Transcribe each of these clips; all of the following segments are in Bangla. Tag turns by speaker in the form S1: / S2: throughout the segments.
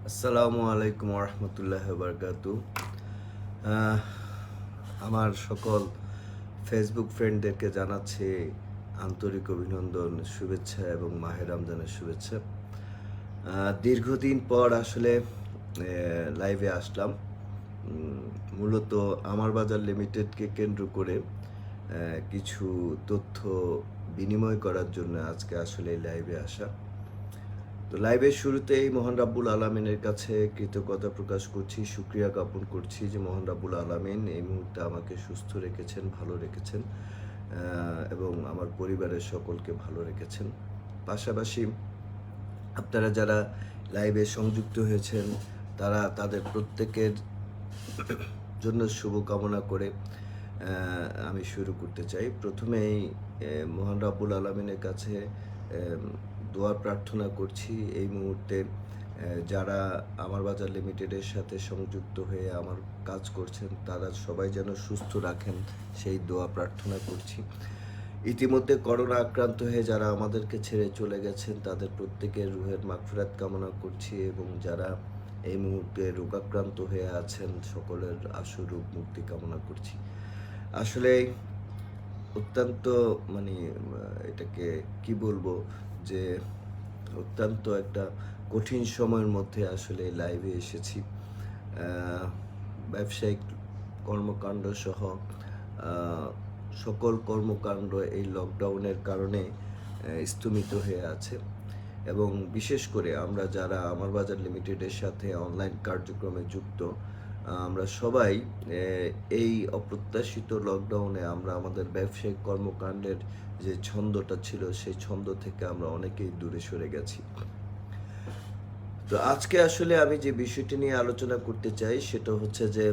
S1: আসসালামু আলাইকুম রহমতুল্লাহ বারকাতু। আহ, আমার সকল ফেসবুক ফ্রেন্ডদেরকে জানাচ্ছি আন্তরিক অভিনন্দন, শুভেচ্ছা এবং মাহে রমজানের শুভেচ্ছা। দীর্ঘদিন পর আসলে লাইভে আসলাম। মূলত আমার বাজার লিমিটেডকে কেন্দ্র করে কিছু তথ্য বিনিময় করার জন্য আজকে আসলে লাইভে আসা। তো লাইভের শুরুতেই মহান রাব্বুল আলামিনের কাছে কৃতজ্ঞতা প্রকাশ করছি, শুকরিয়া জ্ঞাপন করছি যে মহান রাব্বুল আলামিন এই মুহূর্তে আমাকে সুস্থ রেখেছেন, ভালো রেখেছেন এবং আমার পরিবারের সকলকে ভালো রেখেছেন। পাশাপাশি আপনারা যারা লাইভে সংযুক্ত হয়েছেন তারা তাদের প্রত্যেকের জন্য শুভকামনা করে আমি শুরু করতে চাই। প্রথমেই মহান রাব্বুল আলামিনের কাছে দোয়া প্রার্থনা করছি এই মুহূর্তে যারা আমার বাজার লিমিটেডের সাথে সংযুক্ত হয়ে আমার কাজ করছেন তারা সবাই যেন সুস্থ রাখেন, সেই দোয়া প্রার্থনা করছি। ইতিমধ্যে করোনা আক্রান্ত হয়ে যারা আমাদেরকে ছেড়ে চলে গেছেন তাদের প্রত্যেকের রুহের মাগফিরাত কামনা করছি এবং যারা এই মুহূর্তে রোগাক্রান্ত হয়ে আছেন সকলের আশু রোগ মুক্তি কামনা করছি। আসলে অত্যন্ত মানে এটাকে কি বলবো যে অত্যন্ত একটা কঠিন সময়ের মধ্যে আসলে লাইভে এসেছি। ব্যবসায়িক কর্মকাণ্ড সহ সকল কর্মকাণ্ড এই লকডাউনের কারণে স্থগিত হয়ে আছে এবং বিশেষ করে আমরা যারা আমার বাজার লিমিটেডের সাথে অনলাইন কার্যক্রমে যুক্ত আমরা সবাই এই অপ্রত্যাশিত লকডাউনে আমরা আমাদের ব্যবসায়িক কর্মকাণ্ডের যে ছন্দটা ছিল সেই ছন্দ থেকে আমরা অনেকেই দূরে সরে গেছি। তো আজকে আসলে আমি যে বিষয়টি নিয়ে আলোচনা করতে চাই সেটা হচ্ছে যে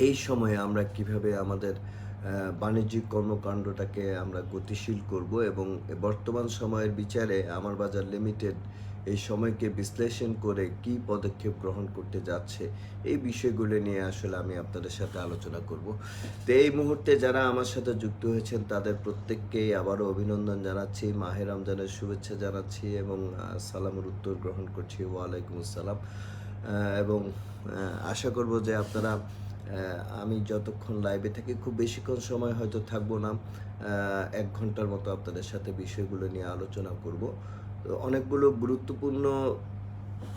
S1: এই সময়ে আমরা কিভাবে আমাদের বাণিজ্যিক কর্মকাণ্ডটাকে আমরা গতিশীল করব এবং বর্তমান সময়ের বিচারে আমার বাজার লিমিটেড এই সময়কে বিশ্লেষণ করে কি পদক্ষেপ গ্রহণ করতে যাচ্ছে এই বিষয়গুলো নিয়ে আসলে আমি আপনাদের সাথে আলোচনা করব। তো এই মুহূর্তে যারা আমার সাথে যুক্ত হয়েছেন তাদের প্রত্যেককেই আবারও অভিনন্দন জানাচ্ছি, মাহে রমজানের শুভেচ্ছা জানাচ্ছি এবং সালামের উত্তর গ্রহণ করছি। ওয়ালাইকুম আসসালাম। এবং আশা করব যে আপনারা আমি যতক্ষণ লাইভে থাকি খুব বেশিক্ষণ সময় হয়তো থাকবো না, 1 ঘন্টার মতো আপনাদের সাথে বিষয়গুলো নিয়ে আলোচনা করব। তো অনেকগুলো গুরুত্বপূর্ণ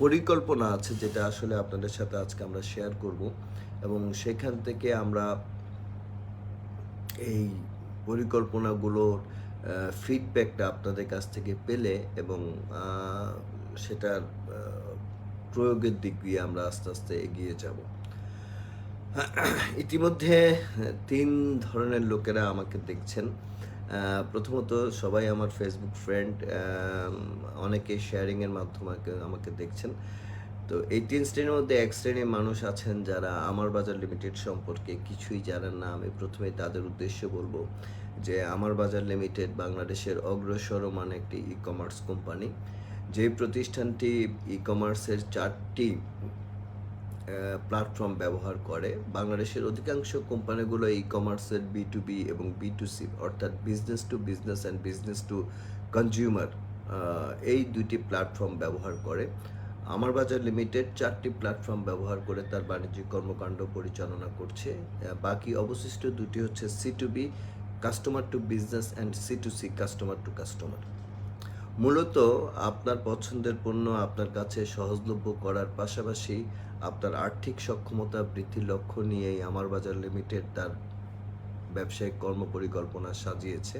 S1: পরিকল্পনা আছে যেটা আসলে আপনাদের সাথে আজকে আমরা শেয়ার করব এবং সেখান থেকে আমরা এই পরিকল্পনাগুলোর ফিডব্যাকটা আপনাদের কাছ থেকে পেলে এবং সেটার প্রয়োগের দিক দিয়ে আমরা আস্তে আস্তে এগিয়ে যাব। ইতিমধ্যে ৩ ধরনের লোকেরা আমাকে দেখছেন। প্রথমত সবাই আমার ফেসবুক ফ্রেন্ড, অনেকে শেয়ারিংয়ের মাধ্যমে আমাকে দেখছেন। তো এই ৩ শ্রেণীর মধ্যে ১ শ্রেণীর মানুষ আছেন যারা আমার বাজার লিমিটেড সম্পর্কে কিছুই জানেন না। আমি প্রথমেই তাদের উদ্দেশ্যে বলব যে আমার বাজার লিমিটেড বাংলাদেশের অগ্রসরমান একটি ই-কমার্স কোম্পানি। যে প্রতিষ্ঠানটি ই-কমার্সের ৪টি প্ল্যাটফর্ম ব্যবহার করে। বাংলাদেশের অধিকাংশ কোম্পানিগুলো ই-কমার্সের B2B এবং B2C অর্থাৎ business to business and business to consumer এই ২টি প্ল্যাটফর্ম ব্যবহার করে। আমার বাজার লিমিটেড ৪টি প্ল্যাটফর্ম ব্যবহার করে তার বাণিজ্যিক কর্মকাণ্ড পরিচালনা করছে। বাকি অবশিষ্ট ২টি হচ্ছে C2B customer to business and C2C customer to customer. মূলত আপনার পছন্দের পণ্য আপনার কাছে সহজলভ্য করার পাশাপাশি আপনার আর্থিক সক্ষমতা বৃদ্ধির লক্ষ্য নিয়েই আমার বাজার লিমিটেড তার ব্যবসায়িক কর্মপরিকল্পনা সাজিয়েছে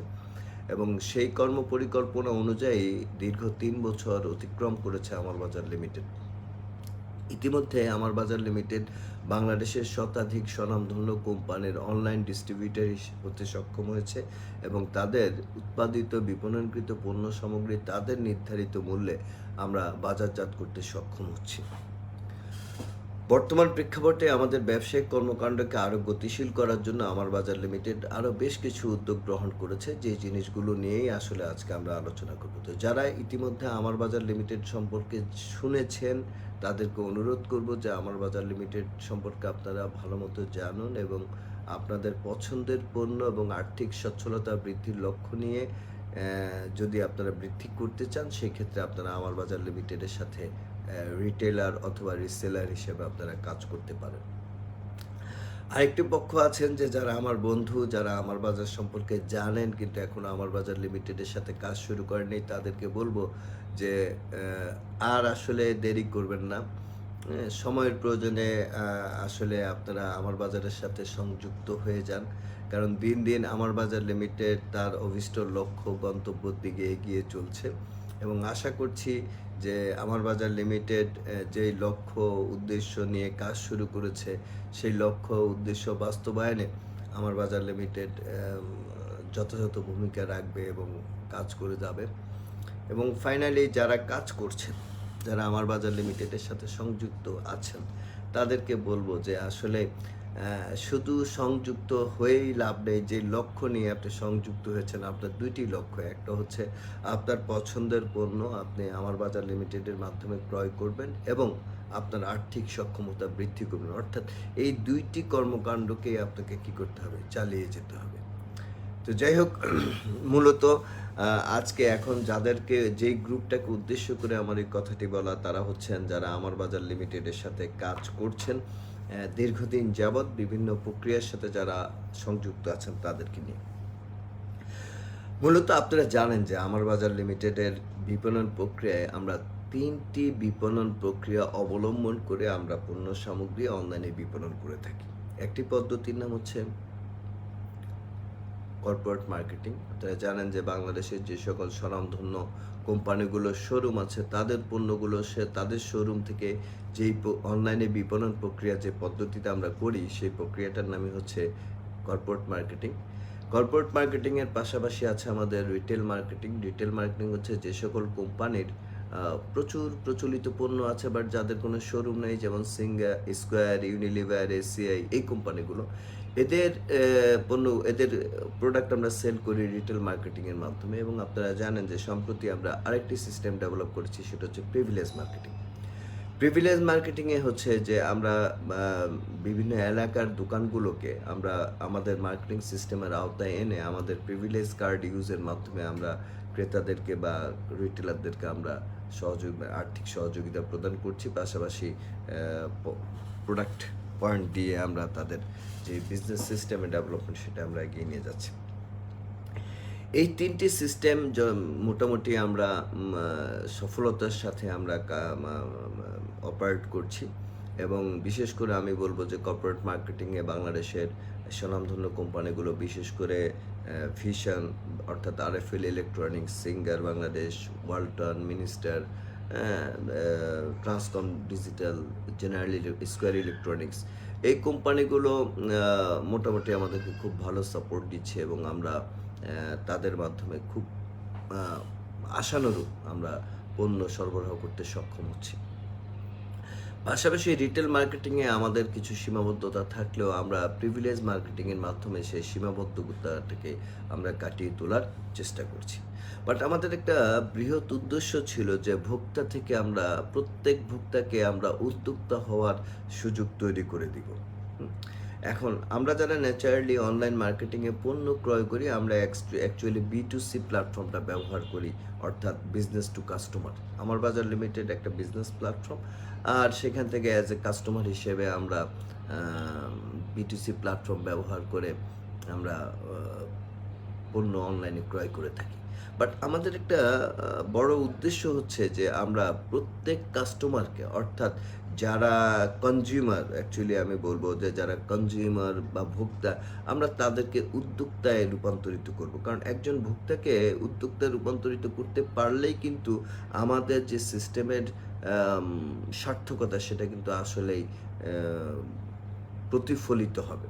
S1: এবং সেই কর্মপরিকল্পনা অনুযায়ী দীর্ঘ ৩ বছর অতিক্রম করেছে আমার বাজার লিমিটেড। ইতিমধ্যে আমার বাজার লিমিটেড বাংলাদেশের শতাধিক স্বনামধন্য কোম্পানির অনলাইন ডিস্ট্রিবিউটর হতে সক্ষম হয়েছে এবং তাদের উৎপাদিত বিপণনকৃত পণ্য সামগ্রী তাদের নির্ধারিত মূল্যে আমরা বাজারজাত করতে সক্ষম হচ্ছি। বর্তমান প্রেক্ষাপটে আমাদের ব্যবসায়িক কর্মকাণ্ডকে আরও গতিশীল করার জন্য আমার বাজার লিমিটেড আরও বেশ কিছু উদ্যোগ গ্রহণ করেছে, যে জিনিসগুলো নিয়েই আসলে আজকে আমরা আলোচনা করব। তো যারা ইতিমধ্যে আমার বাজার লিমিটেড সম্পর্কে শুনেছেন তাদেরকে অনুরোধ করব যে আমার বাজার লিমিটেড সম্পর্কে আপনারা ভালো মতো জানুন এবং আপনাদের পছন্দের পণ্য এবং আর্থিক সচ্ছলতা বৃদ্ধির লক্ষ্য নিয়ে যদি আপনারা বৃদ্ধি করতে চান সেক্ষেত্রে আপনারা আমার বাজার লিমিটেডের সাথে রিটেলার অথবা রিসেলার হিসেবে আপনারা কাজ করতে পারেন। আরেকটি পক্ষ আছেন যে যারা আমার বন্ধু, যারা আমার বাজার সম্পর্কে জানেন কিন্তু এখনো আমার বাজার লিমিটেডের সাথে কাজ শুরু করেনি, তাদেরকে বলবো যে আর আসলে দেরি করবেন না। সময়ের প্রয়োজনে আসলে আপনারা আমার বাজারের সাথে সংযুক্ত হয়ে যান। কারণ দিন, দিন আমার বাজার লিমিটেড তার অভীষ্ট লক্ষ্য গন্তব্যের দিকে এগিয়ে চলছে এবং আশা করছি যে আমার বাজার লিমিটেড যেই লক্ষ্য উদ্দেশ্য নিয়ে কাজ শুরু করেছে সেই লক্ষ্য উদ্দেশ্য বাস্তবায়নে আমার বাজার লিমিটেড যথাযথ ভূমিকা রাখবে এবং কাজ করে যাবে। এবং ফাইনালি যারা কাজ করছেন, যারা আমার বাজার লিমিটেডের সাথে সংযুক্ত আছেন, তাদেরকে বলবো যে আসলে শুধু সংযুক্ত হয়েই লাভ নেই। যে লক্ষ্য নিয়ে আপনি সংযুক্ত হয়েছেন, আপনার দুইটি লক্ষ্য। একটা হচ্ছে আপনার পছন্দের পণ্য আপনি আমার বাজার লিমিটেডের মাধ্যমে ক্রয় করবেন এবং আপনার আর্থিক সক্ষমতা বৃদ্ধি করবেন। অর্থাৎ এই দুইটি কর্মকাণ্ডকেই আপনাকে কী করতে হবে? চালিয়ে যেতে হবে। তো যাই হোক, মূলত আজকে এখন যাদেরকে যেই গ্রুপটাকে উদ্দেশ্য করে আমার এই কথাটি বলা, তারা হচ্ছেন যারা আমার বাজার লিমিটেডের সাথে কাজ করছেন দীর্ঘদিন যাবৎ, বিভিন্ন প্রক্রিয়ার সাথে যারা সংযুক্ত আছেন তাদেরকে নিয়ে। মূলত আপনারা জানেন যে আমার বাজার লিমিটেডের বিপণন প্রক্রিয়ায় আমরা 3টি বিপণন প্রক্রিয়া অবলম্বন করে আমরা পণ্য সামগ্রী অনলাইনে বিপণন করে থাকি। একটি পদ্ধতির নাম হচ্ছে কর্পোরেট মার্কেটিং। আপনারা জানেন যে বাংলাদেশের যে সকল স্বনামধন্য কোম্পানিগুলোর শোরুম আছে, তাদের পণ্যগুলো তাদের শোরুম থেকে যেই অনলাইনে বিপণন প্রক্রিয়া যে পদ্ধতিতে আমরা করি, সেই প্রক্রিয়াটার নামই হচ্ছে কর্পোরেট মার্কেটিং। কর্পোরেট মার্কেটিংয়ের পাশাপাশি আছে আমাদের রিটেল মার্কেটিং। রিটেল মার্কেটিং হচ্ছে যে সকল কোম্পানির প্রচুর প্রচলিত পণ্য আছে বাট যাদের কোনো শোরুম নেই, যেমন সিঙ্গার, স্কোয়ার, ইউনিলিভার, এসিআই, এই কোম্পানিগুলো, এদের পণ্য, এদের প্রোডাক্ট আমরা সেল করি রিটেল মার্কেটিংয়ের মাধ্যমে। এবং আপনারা জানেন যে সম্প্রতি আমরা আরেকটি সিস্টেম ডেভেলপ করেছি, সেটা হচ্ছে প্রিভিলেজ মার্কেটিং। প্রিভিলেজ মার্কেটিংয়ে হচ্ছে যে আমরা বিভিন্ন এলাকার দোকানগুলোকে আমরা আমাদের মার্কেটিং সিস্টেমের আওতায় এনে আমাদের প্রিভিলেজ কার্ড ইউজের মাধ্যমে আমরা ক্রেতাদেরকে বা রিটেলারদেরকে আমরা আর্থিক সহযোগিতা প্রদান করছি। পাশাপাশি প্রোডাক্ট পয়েন্ট দিয়ে আমরা তাদের যে বিজনেস সিস্টেমের ডেভেলপমেন্ট সেটা আমরা এগিয়ে নিয়ে যাচ্ছি। এই 3টি সিস্টেম মোটামুটি আমরা সফলতার সাথে আমরা অপারেট করছি এবং বিশেষ করে আমি বলবো যে কর্পোরেট মার্কেটিংয়ে বাংলাদেশের স্বনামধন্য কোম্পানিগুলো, বিশেষ করে ভিশন অর্থাৎ RFL electronics, singer Bangladesh, Walton, minister, Transcom digital, general, square electronics, এই কোম্পানিগুলো মোটামুটি আমাদেরকে খুব ভালো সাপোর্ট দিচ্ছে এবং আমরা তাদের মাধ্যমে খুব আশানুরূপ আমরা পণ্য সরবরাহ করতে সক্ষম হচ্ছি। পাশাপাশি রিটেল মার্কেটিংয়ে আমাদের কিছু সীমাবদ্ধতা থাকলেও আমরা প্রিভিলেজ মার্কেটিংয়ের মাধ্যমে সেই সীমাবদ্ধতাটাকে আমরা কাটিয়ে তোলার চেষ্টা করছি। বাট আমাদের একটা বৃহৎ উদ্দেশ্য ছিল যে ভোক্তা থেকে আমরা প্রত্যেক ভোক্তাকে আমরা উদ্যোক্তা হওয়ার সুযোগ তৈরি করে দিব। এখন আমরা যারা ন্যাচারালি অনলাইন মার্কেটিংয়ে পণ্য ক্রয় করি, আমরা অ্যাকচুয়ালি B2C প্ল্যাটফর্মটা ব্যবহার করি, অর্থাৎ বিজনেস টু কাস্টমার। আমার বাজার লিমিটেড একটা বিজনেস প্ল্যাটফর্ম, আর সেখান থেকে অ্যাজ এ কাস্টমার হিসেবে আমরা B2C প্ল্যাটফর্ম ব্যবহার করে আমরা পণ্য অনলাইনে ক্রয় করে থাকি। বাট আমাদের একটা বড় উদ্দেশ্য হচ্ছে যে আমরা প্রত্যেক কাস্টমারকে, অর্থাৎ যারা কনজিউমার, অ্যাকচুয়ালি আমি বলবো যে যারা কনজিউমার বা ভোক্তা, আমরা তাদেরকে উদ্যোক্তায় রূপান্তরিত করব। কারণ একজন ভোক্তাকে উদ্যোক্তায় রূপান্তরিত করতে পারলেই কিন্তু আমাদের যে সিস্টেমের সার্থকতা সেটা কিন্তু আসলেই প্রতিফলিত হবে।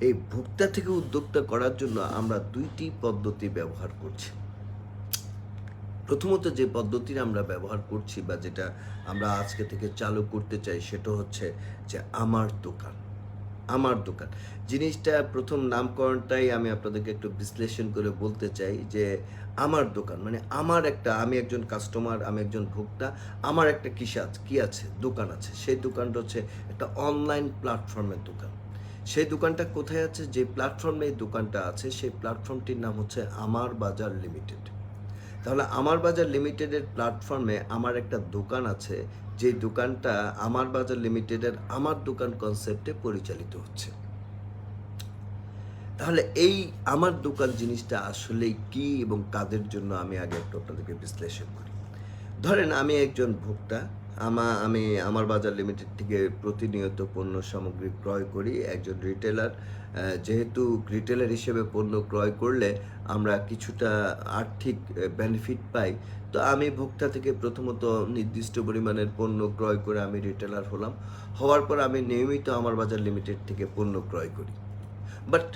S1: এই ভোক্তা থেকে উদ্যোক্তা করার জন্য আমরা 2টি পদ্ধতি ব্যবহার করছি। প্রথমত যে পদ্ধতির আমরা ব্যবহার করছি বা যেটা আমরা আজকে থেকে চালু করতে চাই, সেটা হচ্ছে যে আমার দোকান। আমার দোকান জিনিসটা প্রথম নামকরণটাই আমি আপনাদেরকে একটু বিশ্লেষণ করে বলতে চাই যে আমার দোকান মানে আমি একজন কাস্টমার, আমি একজন ভোক্তা, আমার একটা কি আছে, দোকান আছে। সেই দোকানটা হচ্ছে একটা অনলাইন প্ল্যাটফর্মের দোকান। সেই দোকানটা কোথায় আছে? যে প্ল্যাটফর্মে এই দোকানটা আছে সেই প্ল্যাটফর্মটির নাম হচ্ছে আমার বাজার লিমিটেড। তাহলে আমার বাজার লিমিটেডের প্ল্যাটফর্মে আমার একটা দোকান আছে, যে দোকানটা আমার বাজার লিমিটেডের আমার দোকান কনসেপ্টে পরিচালিত হচ্ছে। তাহলে এই আমার দোকান জিনিসটা আসলেই কি এবং কাদের জন্য, আমি আগে একটু আপনাদেরকে বিশ্লেষণ করি। ধরেন আমি একজন ভোক্তা, আমি আমার বাজার লিমিটেড থেকে প্রতিনিয়ত পণ্য সামগ্রী ক্রয় করি, একজন রিটেলার। যেহেতু রিটেলার হিসেবে পণ্য ক্রয় করলে আমরা কিছুটা আর্থিক বেনিফিট পাই, তো আমি ভোক্তা থেকে প্রথমত নির্দিষ্ট পরিমাণের পণ্য ক্রয় করে আমি রিটেলার হলাম। হওয়ার পর আমি নিয়মিত আমার বাজার লিমিটেড থেকে পণ্য ক্রয় করি। বাট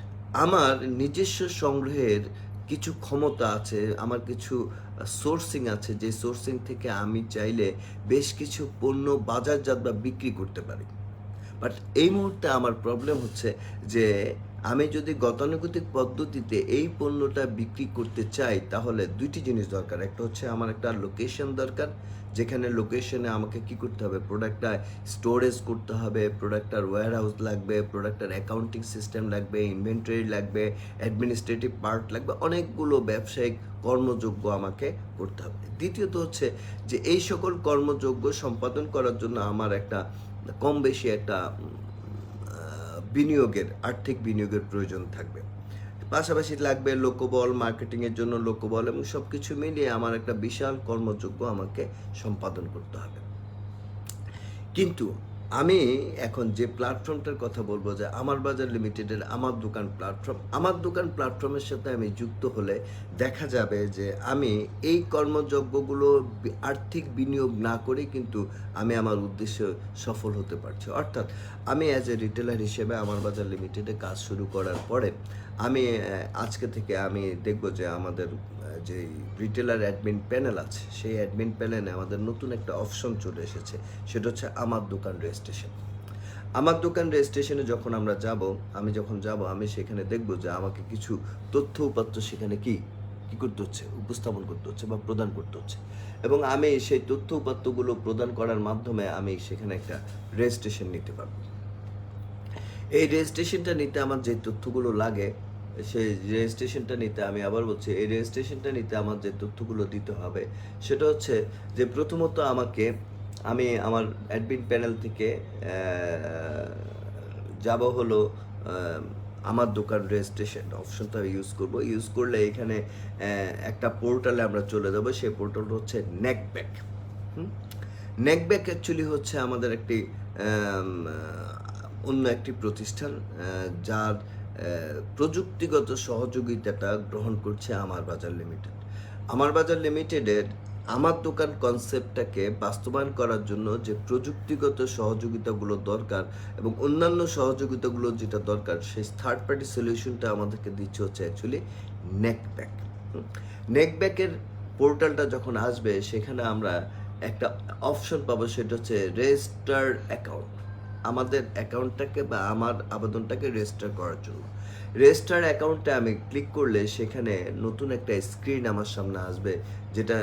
S1: আমার নিজস্ব সংগ্রহের কিছু ক্ষমতা আছে, আমার কিছু সোর্সিং আছে, যে সোর্সিং থেকে আমি চাইলে বেশ কিছু পণ্য বাজারজাত বা বিক্রি করতে পারি। বাট এই মুহূর্তে আমার প্রবলেম হচ্ছে যে আমি যদি গতানুগতিক পদ্ধতিতে এই পণ্যটা বিক্রি করতে চাই, তাহলে দুইটি জিনিস দরকার। একটা হচ্ছে আমার একটা লোকেশন দরকার, যেখানে লোকেশনে আমাকে কি করতে হবে, প্রোডাক্টটা স্টোরেজ করতে হবে, প্রোডাক্টটার ওয়্যার হাউস লাগবে, প্রোডাক্টটার অ্যাকাউন্টিং সিস্টেম লাগবে, ইনভেন্টরি লাগবে, অ্যাডমিনিস্ট্রেটিভ পার্ট লাগবে, অনেকগুলো ব্যবসায়িক কর্মযোগ্য আমাকে করতে হবে। দ্বিতীয়ত হচ্ছে যে এই সকল কর্মযোগ্য সম্পাদন করার জন্য আমার একটা কম বেশি একটা আর্থিক বিনিয়োগের প্রয়োজন থাকবে। পাশাপাশি লাগবে লোকবল, মার্কেটিংয়ের জন্য লোকবল, এবং সব কিছু মিলিয়ে আমার একটা বিশাল কর্মযোগ্য আমাকে সম্পাদন করতে হবে। কিন্তু আমি এখন যে প্ল্যাটফর্মটার কথা বলবো, যে আমার বাজার লিমিটেডের আমার দোকান প্ল্যাটফর্মের সাথে আমি যুক্ত হলে দেখা যাবে যে আমি এই কর্মযজ্ঞগুলো আর্থিক বিনিয়োগ না করে কিন্তু আমি আমার উদ্দেশ্যে সফল হতে পারছি। অর্থাৎ আমি অ্যাজ এ রিটেলার হিসেবে আমার বাজার লিমিটেডে কাজ শুরু করার পরে আমি আজকে থেকে আমি দেখব যে আমাদের যে রিটেলার অ্যাডমিন প্যানেল আছে, সেই অ্যাডমিন প্যানেলে আমাদের নতুন একটা অপশন চলে এসেছে, সেটা হচ্ছে আমার দোকান রেজিস্ট্রেশন। আমার দোকান রেজিস্ট্রেশনে যখন আমরা যাব, আমি সেখানে দেখব যে আমাকে কিছু তথ্য উপাত্ত সেখানে কি করতে হচ্ছে, উপস্থাপন করতে হচ্ছে বা প্রদান করতে হচ্ছে, এবং আমি সেই তথ্য উপাত্তগুলো প্রদান করার মাধ্যমে আমি সেখানে একটা রেজিস্ট্রেশন নিতে পারবো। এই রেজিস্ট্রেশনটা নিতে আমার যে তথ্যগুলো লাগে, সেই রেজিস্ট্রেশনটা নিতে, আমি আবার বলছি, এই রেজিস্ট্রেশনটা নিতে আমার যে তথ্যগুলো দিতে হবে সেটা হচ্ছে যে প্রথমত আমি আমার অ্যাডমিন প্যানেল থেকে যাব হলো আমার দোকান রেজিস্ট্রেশন অপশনটা ইউজ করলে এখানে একটা পোর্টালে আমরা চলে যাব। সেই পোর্টালটা হচ্ছে নেকব্যাক। নেকব্যাক অ্যাকচুয়ালি হচ্ছে আমাদের একটি অন্য একটি প্রতিষ্ঠান, যার প্রযুক্তিগত সহযোগিতাটা গ্রহণ করছে আমার বাজার লিমিটেড। আমার বাজার লিমিটেডের আমার দোকান কনসেপ্টটাকে বাস্তবায়ন করার জন্য যে প্রযুক্তিগত সহযোগিতাগুলো দরকার এবং অন্যান্য সহযোগিতাগুলো যেটা দরকার, সেই থার্ড পার্টি সলিউশনটা আমাদেরকে দিচ্ছে হচ্ছে অ্যাকচুয়ালি নেকব্যাক। নেকব্যাকের পোর্টালটা যখন আসবে, সেখানে আমরা একটা অপশন পাবো, সেটা হচ্ছে রেজিস্টার অ্যাকাউন্ট। আমাদের অ্যাকাউন্টটাকে বা আমার আবেদনটাকে রেজিস্টার করার জন্য রেজিস্টার অ্যাকাউন্টে আমি ক্লিক করলে সেখানে নতুন একটা স্ক্রিন আমার সামনে আসবে, যেটা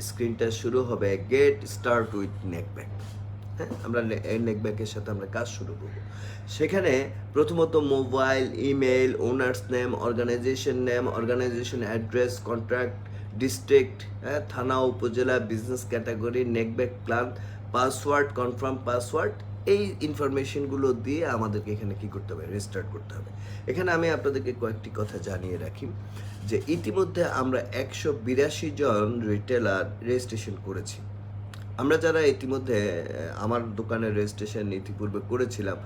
S1: স্ক্রিনটা শুরু হবে গেট স্টার্ট উইথ নেকব্যাক। হ্যাঁ, আমরা নেকব্যাকের সাথে আমরা কাজ শুরু করব। সেখানে প্রথমত mobile, email, owners name, organisation address, contract, district, থানা, উপজেলা, বিজনেস ক্যাটাগরি, নেকব্যাক প্ল্যান, পাসওয়ার্ড, কনফার্ম পাসওয়ার্ড, এই ইনফরমেশনগুলো দিয়ে আমাদেরকে এখানে কি করতে হবে, রেজিস্টার করতে হবে। এখানে আমি আপনাদেরকে কয়েকটি কথা জানিয়ে রাখি যে ইতিমধ্যে আমরা 182 জন রিটেলার রেজিস্ট্রেশন করেছি। আমরা যারা ইতিমধ্যে আমার দোকানের রেজিস্ট্রেশন ইতিপূর্বে করেছিলাম,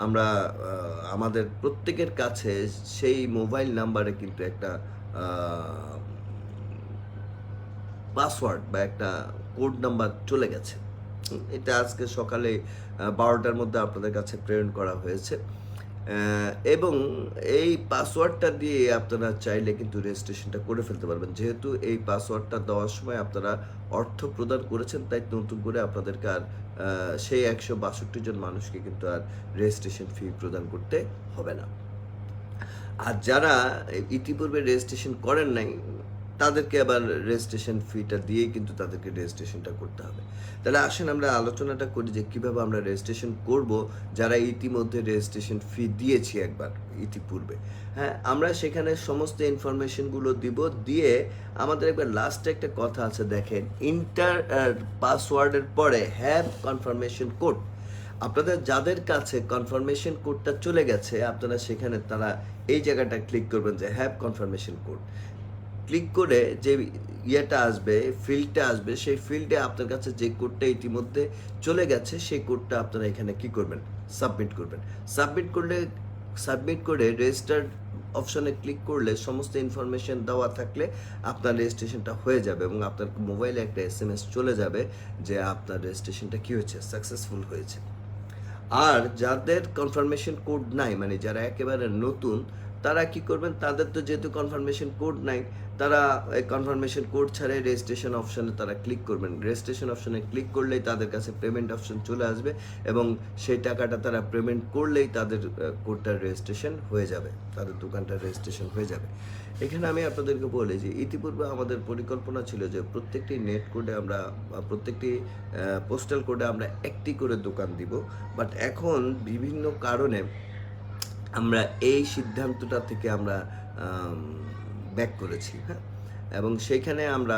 S1: আমরা আমাদের প্রত্যেকের কাছে সেই মোবাইল নাম্বারে কিন্তু একটা পাসওয়ার্ড বা একটা কোড নাম্বার চলে গেছে। এটা আজকে সকালে 12টার মধ্যে আপনাদের কাছে প্রেরণ করা হয়েছে, এবং এই পাসওয়ার্ডটা দিয়ে আপনারা চাইলে কিন্তু রেজিস্ট্রেশনটা করে ফেলতে পারবেন। যেহেতু এই পাসওয়ার্ডটা দেওয়ার সময় আপনারা অর্থ প্রদান করেছেন, তাই নতুন করে আপনাদেরকে আর সেই 162 জন মানুষকে কিন্তু আর রেজিস্ট্রেশন ফি প্রদান করতে হবে না। আর যারা ইতিপূর্বে রেজিস্ট্রেশন করেন নাই, তাদেরকে আবার রেজিস্ট্রেশন ফিটা দিয়েই কিন্তু তাদেরকে রেজিস্ট্রেশনটা করতে হবে। তাহলে আসেন আমরা আলোচনাটা করি যে কীভাবে আমরা রেজিস্ট্রেশন করব যারা ইতিমধ্যে রেজিস্ট্রেশন ফি দিয়েছি একবার ইতিপূর্বে। হ্যাঁ, আমরা সেখানে সমস্ত ইনফরমেশনগুলো দিব, দিয়ে আমাদের একবার লাস্টে একটা কথা আছে দেখেন, ইন্টার পাসওয়ার্ডের পরে হ্যাভ কনফার্মেশন কোড। আপনাদের যাদের কাছে কনফার্মেশন কোডটা চলে গেছে আপনারা সেখানে তারা এই জায়গাটা ক্লিক করবেন যে হ্যাভ কনফার্মেশন কোড। ক্লিক করে যে ইয়েটা আসবে, ফিল্ডটা আসবে, সেই ফিল্ডে আপনার কাছে যে কোডটা ইতিমধ্যে চলে গেছে সেই কোডটা আপনারা এখানে কি করবেন, সাবমিট করবেন। সাবমিট করে রেজিস্টার অপশনে ক্লিক করলে সমস্ত ইনফরমেশন দেওয়া থাকলে আপনার রেজিস্ট্রেশনটা হয়ে যাবে এবং আপনার মোবাইলে একটা SMS চলে যাবে যে আপনার রেজিস্ট্রেশনটা কী হয়েছে, সাকসেসফুল হয়েছে। আর যাদের কনফার্মেশন কোড নাই, মানে যারা একেবারে নতুন, তারা কি করবেন, তাদের তো যেহেতু কনফার্মেশন কোড নাই, তারা এই কনফার্মেশন কোড ছাড়াই রেজিস্ট্রেশন অপশানে তারা ক্লিক করবেন। রেজিস্ট্রেশন অপশানে ক্লিক করলেই তাদের কাছে পেমেন্ট অপশন চলে আসবে এবং সেই টাকাটা তারা পেমেন্ট করলেই তাদের কোডটার রেজিস্ট্রেশন হয়ে যাবে, তাদের দোকানটার রেজিস্ট্রেশন হয়ে যাবে। এখানে আমি আপনাদেরকে বলি যে ইতিপূর্বে আমাদের পরিকল্পনা ছিল যে প্রত্যেকটি নেট কোডে আমরা প্রত্যেকটি পোস্টাল কোডে আমরা একটি করে দোকান দিব, বাট এখন বিভিন্ন কারণে আমরা এই সিদ্ধান্তটা থেকে আমরা ব্যাক করেছি। হ্যাঁ, এবং সেইখানে আমরা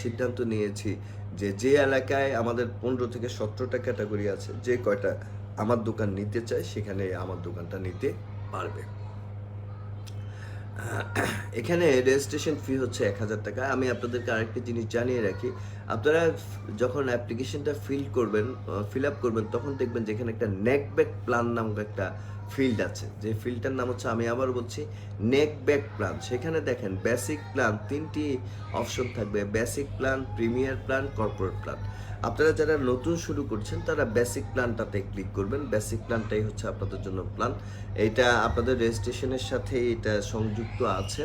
S1: সিদ্ধান্ত নিয়েছি যে যে এলাকায় আমাদের 15 থেকে 17টা ক্যাটাগরি আছে, যে কয়টা আমার দোকান নিতে চায় সেখানে আমার দোকানটা নিতে পারবে। এখানে রেজিস্ট্রেশন ফি হচ্ছে 1000 টাকা। আমি আপনাদেরকে আরেকটি জিনিস জানিয়ে রাখি, আপনারা যখন অ্যাপ্লিকেশনটা ফিল আপ করবেন তখন দেখবেন যে এখানে একটা নেকব্যাক প্ল্যান নামক একটা ফিল্ড আছে, যে ফিল্ডটার নাম হচ্ছে, আমি আবার বলছি, নেকব্যাক প্ল্যান। সেখানে দেখেন বেসিক প্ল্যান 3টি অপশন থাকবে, basic plan, premier plan, corporate plan. আপনারা যারা নতুন শুরু করছেন তারা বেসিক প্ল্যানটাতে ক্লিক করবেন। বেসিক প্ল্যানটাই হচ্ছে আপনাদের জন্য প্ল্যান। এটা আপনাদের রেজিস্ট্রেশনের সাথে এটা সংযুক্ত আছে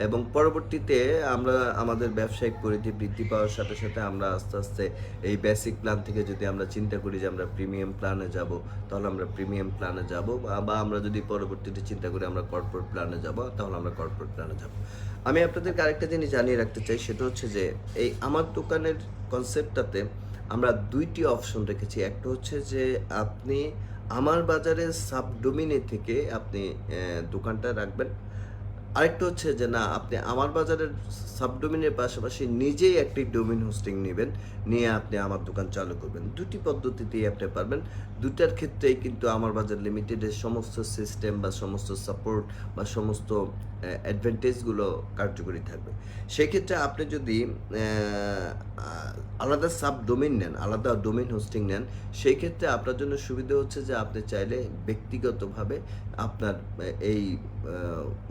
S1: এবং পরবর্তীতে আমরা আমাদের ব্যবসায়িক পরিধি বৃদ্ধি পাওয়ার সাথে সাথে আমরা আস্তে আস্তে এই বেসিক প্ল্যান থেকে যদি আমরা চিন্তা করি যে আমরা প্রিমিয়াম প্ল্যানে যাব, তাহলে আমরা প্রিমিয়াম প্ল্যানে যাব, বা আমরা যদি পরবর্তীতে চিন্তা করি আমরা কর্পোরেট প্ল্যানে যাব, তাহলে আমরা কর্পোরেট প্ল্যানে যাব। আমি আপনাদেরকে আরেকটা জিনিস জানিয়ে রাখতে চাই, সেটা হচ্ছে যে এই আমার দোকানের কনসেপ্টটাতে আমরা 2টি অপশন রেখেছি। একটা হচ্ছে যে আপনি আমার বাজারের সাবডোমিনে থেকে আপনি দোকানটা রাখবেন। আরেকটা হচ্ছে যে না, আপনি আমার বাজারের সাবডোমিনের পাশাপাশি নিজেই একটি ডোমিন হোস্টিং নেবেন, নিয়ে আপনি আমার দোকান চালু করবেন। 2টি পদ্ধতিতেই আপনি পারবেন। দুটার ক্ষেত্রেই কিন্তু আমার বাজার লিমিটেডের সমস্ত সিস্টেম বা সমস্ত সাপোর্ট বা সমস্ত অ্যাডভান্টেজগুলো কার্যকরী থাকবে। সেক্ষেত্রে আপনি যদি আলাদা সাবডোমিন নেন, আলাদা ডোমিন হোস্টিং নেন, সেই ক্ষেত্রে আপনার জন্য সুবিধা হচ্ছে যে আপনি চাইলে ব্যক্তিগতভাবে আপনার এই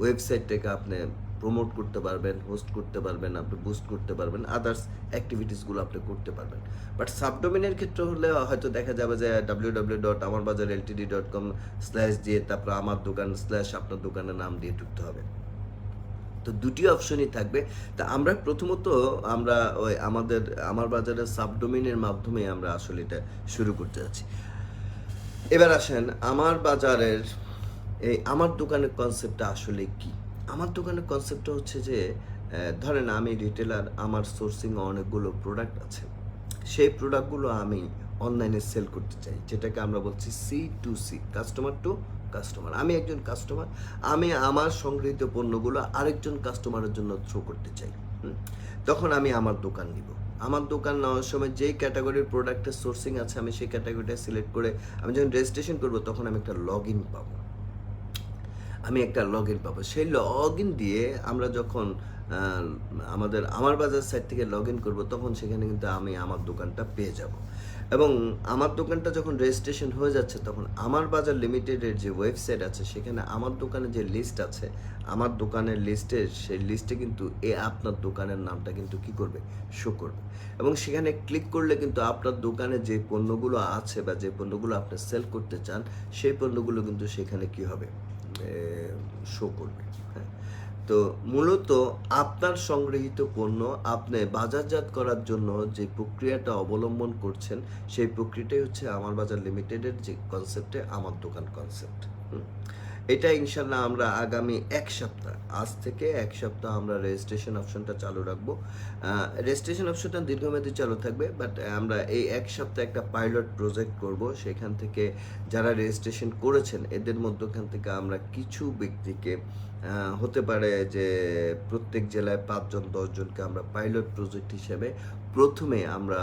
S1: ওয়েবসাইটটাকে আপনি প্রমোট করতে পারবেন, হোস্ট করতে পারবেন, আপনি বুস্ট করতে পারবেন, আদার্স অ্যাক্টিভিটিসগুলো আপনি করতে পারবেন। বাট সাবডোমিনের ক্ষেত্রে হলে হয়তো দেখা যাবে যে www.amarbajarltd.com/ দিয়ে তারপর আমার দোকান / আপনার দোকানের নাম দিয়ে ঢুকতে হবে। তো 2টি অপশনই থাকবে। তা আমরা প্রথমত আমরা ওই আমার বাজারের সাবডোমিনের মাধ্যমে আমরা আসলে এটা শুরু করতে যাচ্ছি। এবার আসেন আমার বাজারের এই আমার দোকানের কনসেপ্টটা আসলে কি। আমার দোকানের কনসেপ্টটা হচ্ছে যে ধরেন আমি রিটেলার, আমার সোর্সিং অনেকগুলো প্রোডাক্ট আছে, সেই প্রোডাক্টগুলো আমি অনলাইনে সেল করতে চাই, যেটাকে আমরা বলছি C2C, কাস্টমার টু কাস্টমার। আমি একজন কাস্টমার, আমি আমার সংগৃহীত পণ্যগুলো আরেকজন কাস্টমারের জন্য থ্রো করতে চাই। তখন আমি আমার দোকান নিব। আমার দোকান নেওয়ার সময় যেই ক্যাটাগরির প্রোডাক্টের সোর্সিং আছে আমি সেই ক্যাটাগরিটা সিলেক্ট করে আমি যখন রেজিস্ট্রেশন করব তখন আমি একটা লগ ইন পাবো। সেই লগ ইন দিয়ে আমরা যখন আমার বাজার সাইট থেকে লগ ইন করবো তখন সেখানে কিন্তু আমি আমার দোকানটা পেয়ে যাব। এবং আমার দোকানটা যখন রেজিস্ট্রেশন হয়ে যাচ্ছে তখন আমার বাজার লিমিটেডের যে ওয়েবসাইট আছে সেখানে আমার দোকানের যে লিস্ট আছে, আমার দোকানের সেই লিস্টে কিন্তু আপনার দোকানের নামটা কিন্তু কি করবে, শো করবে। এবং সেখানে ক্লিক করলে কিন্তু আপনার দোকানে যে পণ্যগুলো আছে বা যে পণ্যগুলো আপনি সেল করতে চান সেই পণ্যগুলো কিন্তু সেখানে কি হবে, শো করবে। হ্যাঁ, তো মূলত আপনার সংগৃহীত পণ্য আপনি বাজারজাত করার জন্য যে প্রক্রিয়াটা অবলম্বন করছেন সেই প্রক্রিয়াটাই হচ্ছে আমার বাজার লিমিটেডের যে কনসেপ্টে আমার দোকান কনসেপ্ট। এটা ইনশাল্লাহ আমরা আগামী এক সপ্তাহ, আজ থেকে এক সপ্তাহ আমরা রেজিস্ট্রেশন অপশনটা চালু রাখবো। রেজিস্ট্রেশন অপশনটা দীর্ঘমেয়াদী চালু থাকবে, বাট আমরা এই এক সপ্তাহে একটা পাইলট প্রজেক্ট করব। সেখান থেকে যারা রেজিস্ট্রেশন করেছেন এদের মধ্যখান থেকে আমরা কিছু ব্যক্তিকে হতে পারে যে প্রত্যেক জেলায় 5 জন 10 জনকে আমরা পাইলট প্রজেক্ট হিসেবে প্রথমে আমরা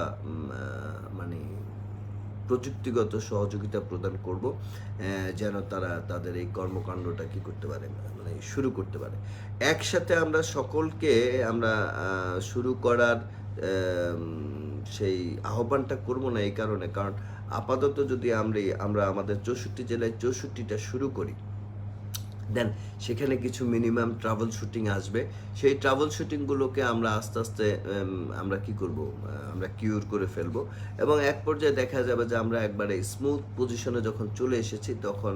S1: মানে প্রযুক্তিগত সহযোগিতা প্রদান করব, যেন তারা তাদের এই কর্মকাণ্ডটা কি করতে পারে, মানে শুরু করতে পারে। একসাথে আমরা সকলকে আমরা শুরু করার সেই আহ্বানটা করব না এই কারণে, কারণ আপাতত যদি আমরা আমাদের 64 জেলায় 64টা শুরু করি, দেন সেখানে কিছু মিনিমাম ট্রাভেল শুটিং আসবে। সেই ট্রাভেল শুটিংগুলোকে আমরা আস্তে আস্তে আমরা কি করব, আমরা কিউর করে ফেলবো, এবং এক পর্যায়ে দেখা যাবে যে আমরা একবারে স্মুথ পজিশনে যখন চলে এসেছি তখন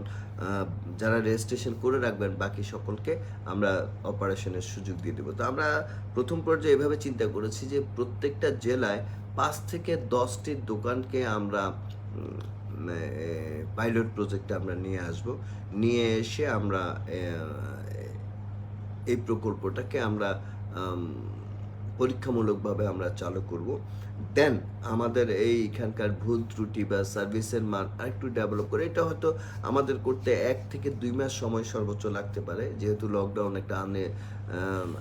S1: যারা রেজিস্ট্রেশন করে রাখবেন বাকি সকলকে আমরা অপারেশনের সুযোগ দিয়ে দেবো। তো আমরা প্রথম পর্যায়ে এভাবে চিন্তা করেছি যে প্রত্যেকটা জেলায় 5 থেকে 10টি দোকানকে আমরা পাইলট প্রজেক্টে আমরা নিয়ে আসব। নিয়ে এসে আমরা এই প্রকল্পটাকে আমরা পরীক্ষামূলকভাবে আমরা চালু করব। দেন আমাদের এইখানকার ভুল ত্রুটি বা সার্ভিসের মান আরেকটু ডেভেলপ করে, এটা হয়তো আমাদের করতে 1 থেকে 2 মাস সময় সর্বোচ্চ লাগতে পারে, যেহেতু লকডাউন একটা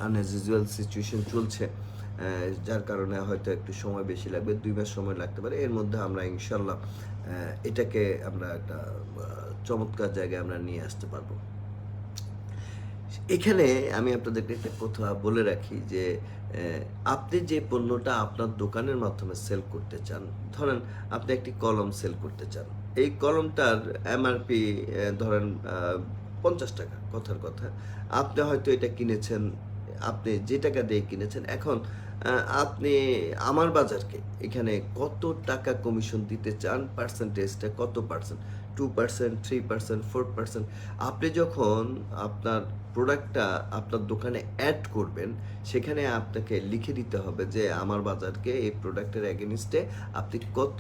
S1: আনইউজুয়াল সিচুয়েশন চলছে, যার কারণে হয়তো একটু সময় বেশি লাগবে, 2 মাস সময় লাগতে পারে। এর মধ্যে আমরা ইনশাল্লাহ এটাকে আমরা একটা চমৎকার জায়গায় আমরা নিয়ে আসতে পারবো। এখানে আমি আপনাদেরকে একটা কথা বলে রাখি যে আপনি যে পণ্যটা আপনার দোকানের মাধ্যমে সেল করতে চান, ধরেন আপনি একটি কলম সেল করতে চান, এই কলমটার এমআরপি ধরেন 50 টাকা, কথার কথা। আপনি হয়তো এটা কিনেছেন, আপনি যে টাকা দিয়ে কিনেছেন, এখন আপনি আমার বাজারকে এখানে কত টাকা কমিশন দিতে চান, পার্সেন্টেজটা কত পার্সেন্ট, 2%, 3%, 4%। আপনি যখন আপনার প্রোডাক্টটা আপনার দোকানে অ্যাড করবেন, সেখানে আপনাকে লিখে দিতে হবে যে আমার বাজারকে এই প্রোডাক্টের এগেনিস্টে আপনি কত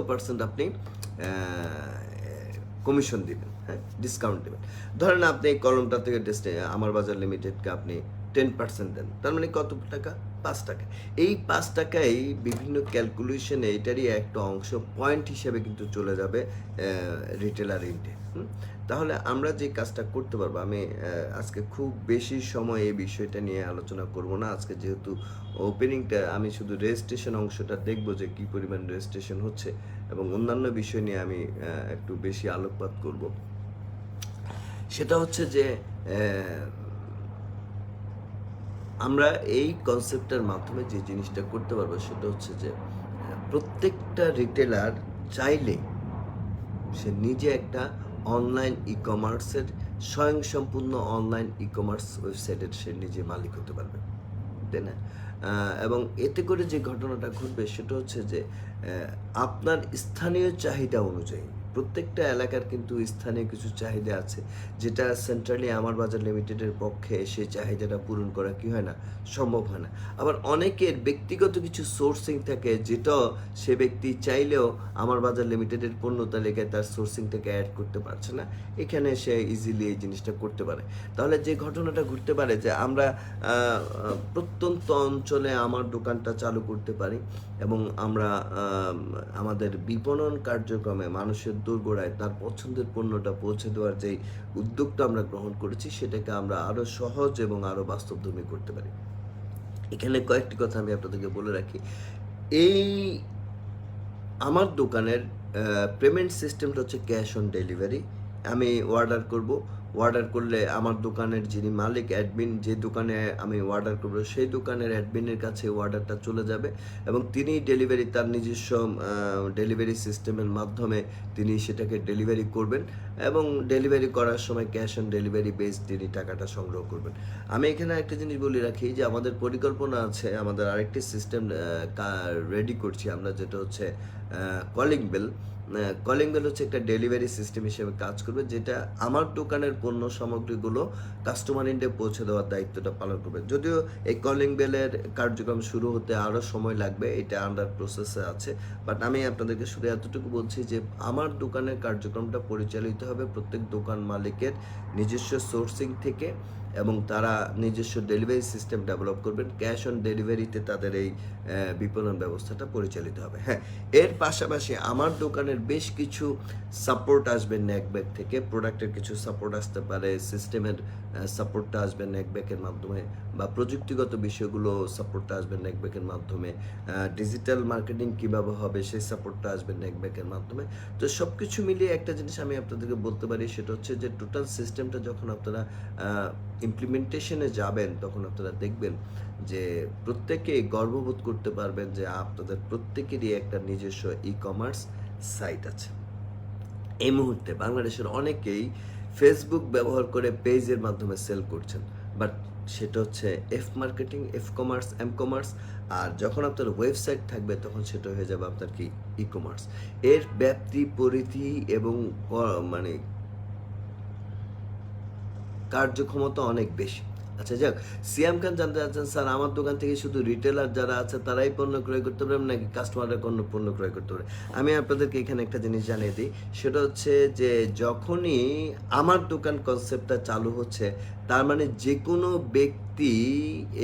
S1: পার্সেন্ট আপনি কমিশন দিবেন, হ্যাঁ, ডিসকাউন্ট দেবেন। ধরেন আপনি এই কলমটা থেকে আমার বাজার লিমিটেডকে আপনি 10% দেন, তার মানে কত টাকা, 5 টাকা। এই 5 টাকায় বিভিন্ন ক্যালকুলেশনে এটারই একটা অংশ পয়েন্ট হিসেবে কিন্তু চলে যাবে রিটেলার ইন্টে। তাহলে আমরা যে কাজটা করতে পারবো, আমি আজকে খুব বেশি সময় এই বিষয়টা নিয়ে আলোচনা করব না। আজকে যেহেতু ওপেনিংটা, আমি শুধু রেজিস্ট্রেশন অংশটা দেখব যে কী পরিমাণ রেজিস্ট্রেশন হচ্ছে, এবং অন্যান্য বিষয় নিয়ে আমি একটু বেশি আলোকপাত করব। সেটা হচ্ছে যে আমরা এই কনসেপ্টের মাধ্যমে যে জিনিসটা করতে পারবো সেটা হচ্ছে যে প্রত্যেকটা রিটেলার চাইলে সে নিজে একটা অনলাইন ই কমার্সের স্বয়ংসম্পূর্ণ অনলাইন ই কমার্স ওয়েবসাইটের সে নিজে মালিক হতে পারবে, তাই না? এবং এতে করে যে ঘটনাটা ঘটবে সেটা হচ্ছে যে আপনার স্থানীয় চাহিদা অনুযায়ী, প্রত্যেকটা এলাকার কিন্তু স্থানীয় কিছু চাহিদা আছে, যেটা সেন্ট্রালি আমার বাজার লিমিটেডের পক্ষে সেই চাহিদাটা পূরণ করা কি হয় না, সম্ভব হয় না। আবার অনেকের ব্যক্তিগত কিছু সোর্সিং থাকে, যেটা সে ব্যক্তি চাইলেও আমার বাজার লিমিটেডের পণ্য তালিকায় তার সোর্সিংটাকে অ্যাড করতে পারছে না, এখানে সে ইজিলি এই জিনিসটা করতে পারে। তাহলে যে ঘটনাটা ঘটতে পারে যে আমরা প্রত্যন্ত অঞ্চলে আমার দোকানটা চালু করতে পারি, এবং আমরা আমাদের বিপণন কার্যক্রমে মানুষের দোরগোড়ায় তার পছন্দের পণ্যটা পৌঁছে দেওয়ার যেই উদ্যোগটা আমরা গ্রহণ করেছি, সেটাকে আমরা আরও সহজ এবং আরও বাস্তবধর্মী করতে পারি। এখানে কয়েকটি কথা আমি আপনাদেরকে বলে রাখি। এই আমার দোকানের পেমেন্ট সিস্টেমটা হচ্ছে ক্যাশ অন ডেলিভারি। আমি অর্ডার করব, অর্ডার করলে আমার দোকানের যিনি মালিক, অ্যাডমিন, যে দোকানে আমি অর্ডার করব সেই দোকানের অ্যাডমিনের কাছে অর্ডারটা চলে যাবে, এবং তিনি ডেলিভারি, তার নিজস্ব ডেলিভারি সিস্টেমের মাধ্যমে তিনি সেটাকে ডেলিভারি করবেন, এবং ডেলিভারি করার সময় ক্যাশ অন ডেলিভারি বেস তিনি টাকাটা সংগ্রহ করবেন। আমি এখানে একটা জিনিস বলে রাখি যে আমাদের পরিকল্পনা আছে, আমাদের আরেকটি সিস্টেম রেডি করছি আমরা, যেটা হচ্ছে কলিং বেল। কলিং বেল হচ্ছে একটা ডেলিভারি সিস্টেম হিসেবে কাজ করবে, যেটা আমার দোকানের পণ্য সামগ্রীগুলো কাস্টমার ইন্ডে পৌঁছে দেওয়ার দায়িত্বটা পালন করবে। যদিও এই কলিং বেলের কার্যক্রম শুরু হতে আরও সময় লাগবে, এটা আন্ডার প্রসেসে আছে, বাট আমি আপনাদেরকে শুধু এতটুকু বলছি যে আমার দোকানের কার্যক্রমটা পরিচালিত হবে প্রত্যেক দোকান মালিকের নিজস্ব সোর্সিং থেকে, এবং তারা নিজস্ব ডেলিভারি সিস্টেম ডেভেলপ করবেন। ক্যাশ অন ডেলিভারিতে তাদের এই বিপণন ব্যবস্থাটা পরিচালিত হবে। হ্যাঁ, এর পাশাপাশি আমার দোকানের বেশ কিছু সাপোর্ট আসবে নেকব্যাক থেকে, প্রোডাক্টের কিছু সাপোর্ট আসতে পারে, সিস্টেমের সাপোর্টটা আসবে নেকব্যাকের মাধ্যমে, বা প্রযুক্তিগত বিষয়গুলো সাপোর্টটা আসবে নেকব্যাকের মাধ্যমে, ডিজিটাল মার্কেটিং কীভাবে হবে সেই সাপোর্টটা আসবে নেকব্যাকের মাধ্যমে। তো সব কিছু মিলিয়ে একটা জিনিস আমি আপনাদেরকে বলতে পারি, সেটা হচ্ছে যে টোটাল সিস্টেমটা যখন আপনারা ইমপ্লিমেন্টেশনে যাবেন, তখন আপনারা দেখবেন যে প্রত্যেকেই গর্ববোধ করতে পারবেন যে আপনাদের প্রত্যেকেরই একটা নিজস্ব ই কমার্স সাইট আছে। এই মুহূর্তে বাংলাদেশের অনেকেই ফেসবুক ব্যবহার করে পেজের মাধ্যমে সেল করছেন, বাট সেটা হচ্ছে F marketing, F commerce, M commerce. আর যখন আপনার ওয়েবসাইট থাকবে তখন সেটা হয়ে যাবে আপনার কি ই কমার্স। এর ব্যাপ্তি, পরিধি এবং মানে কার্যক্ষমতা অনেক বেশি। আচ্ছা যাক, সিয়াম খান জানতে চাচ্ছেন, স্যার আমার দোকান থেকে শুধু রিটেলার যারা আছে তারাই পণ্য ক্রয় করতে পারবেন নাকি কাস্টমাররা কোনো পণ্য ক্রয় করতে পারে? আমি আপনাদেরকে এখানে একটা জিনিস জানিয়ে দিই, সেটা হচ্ছে যে যখনই আমার দোকান কনসেপ্টটা চালু হচ্ছে, তার মানে যে কোনো ব্যক্তি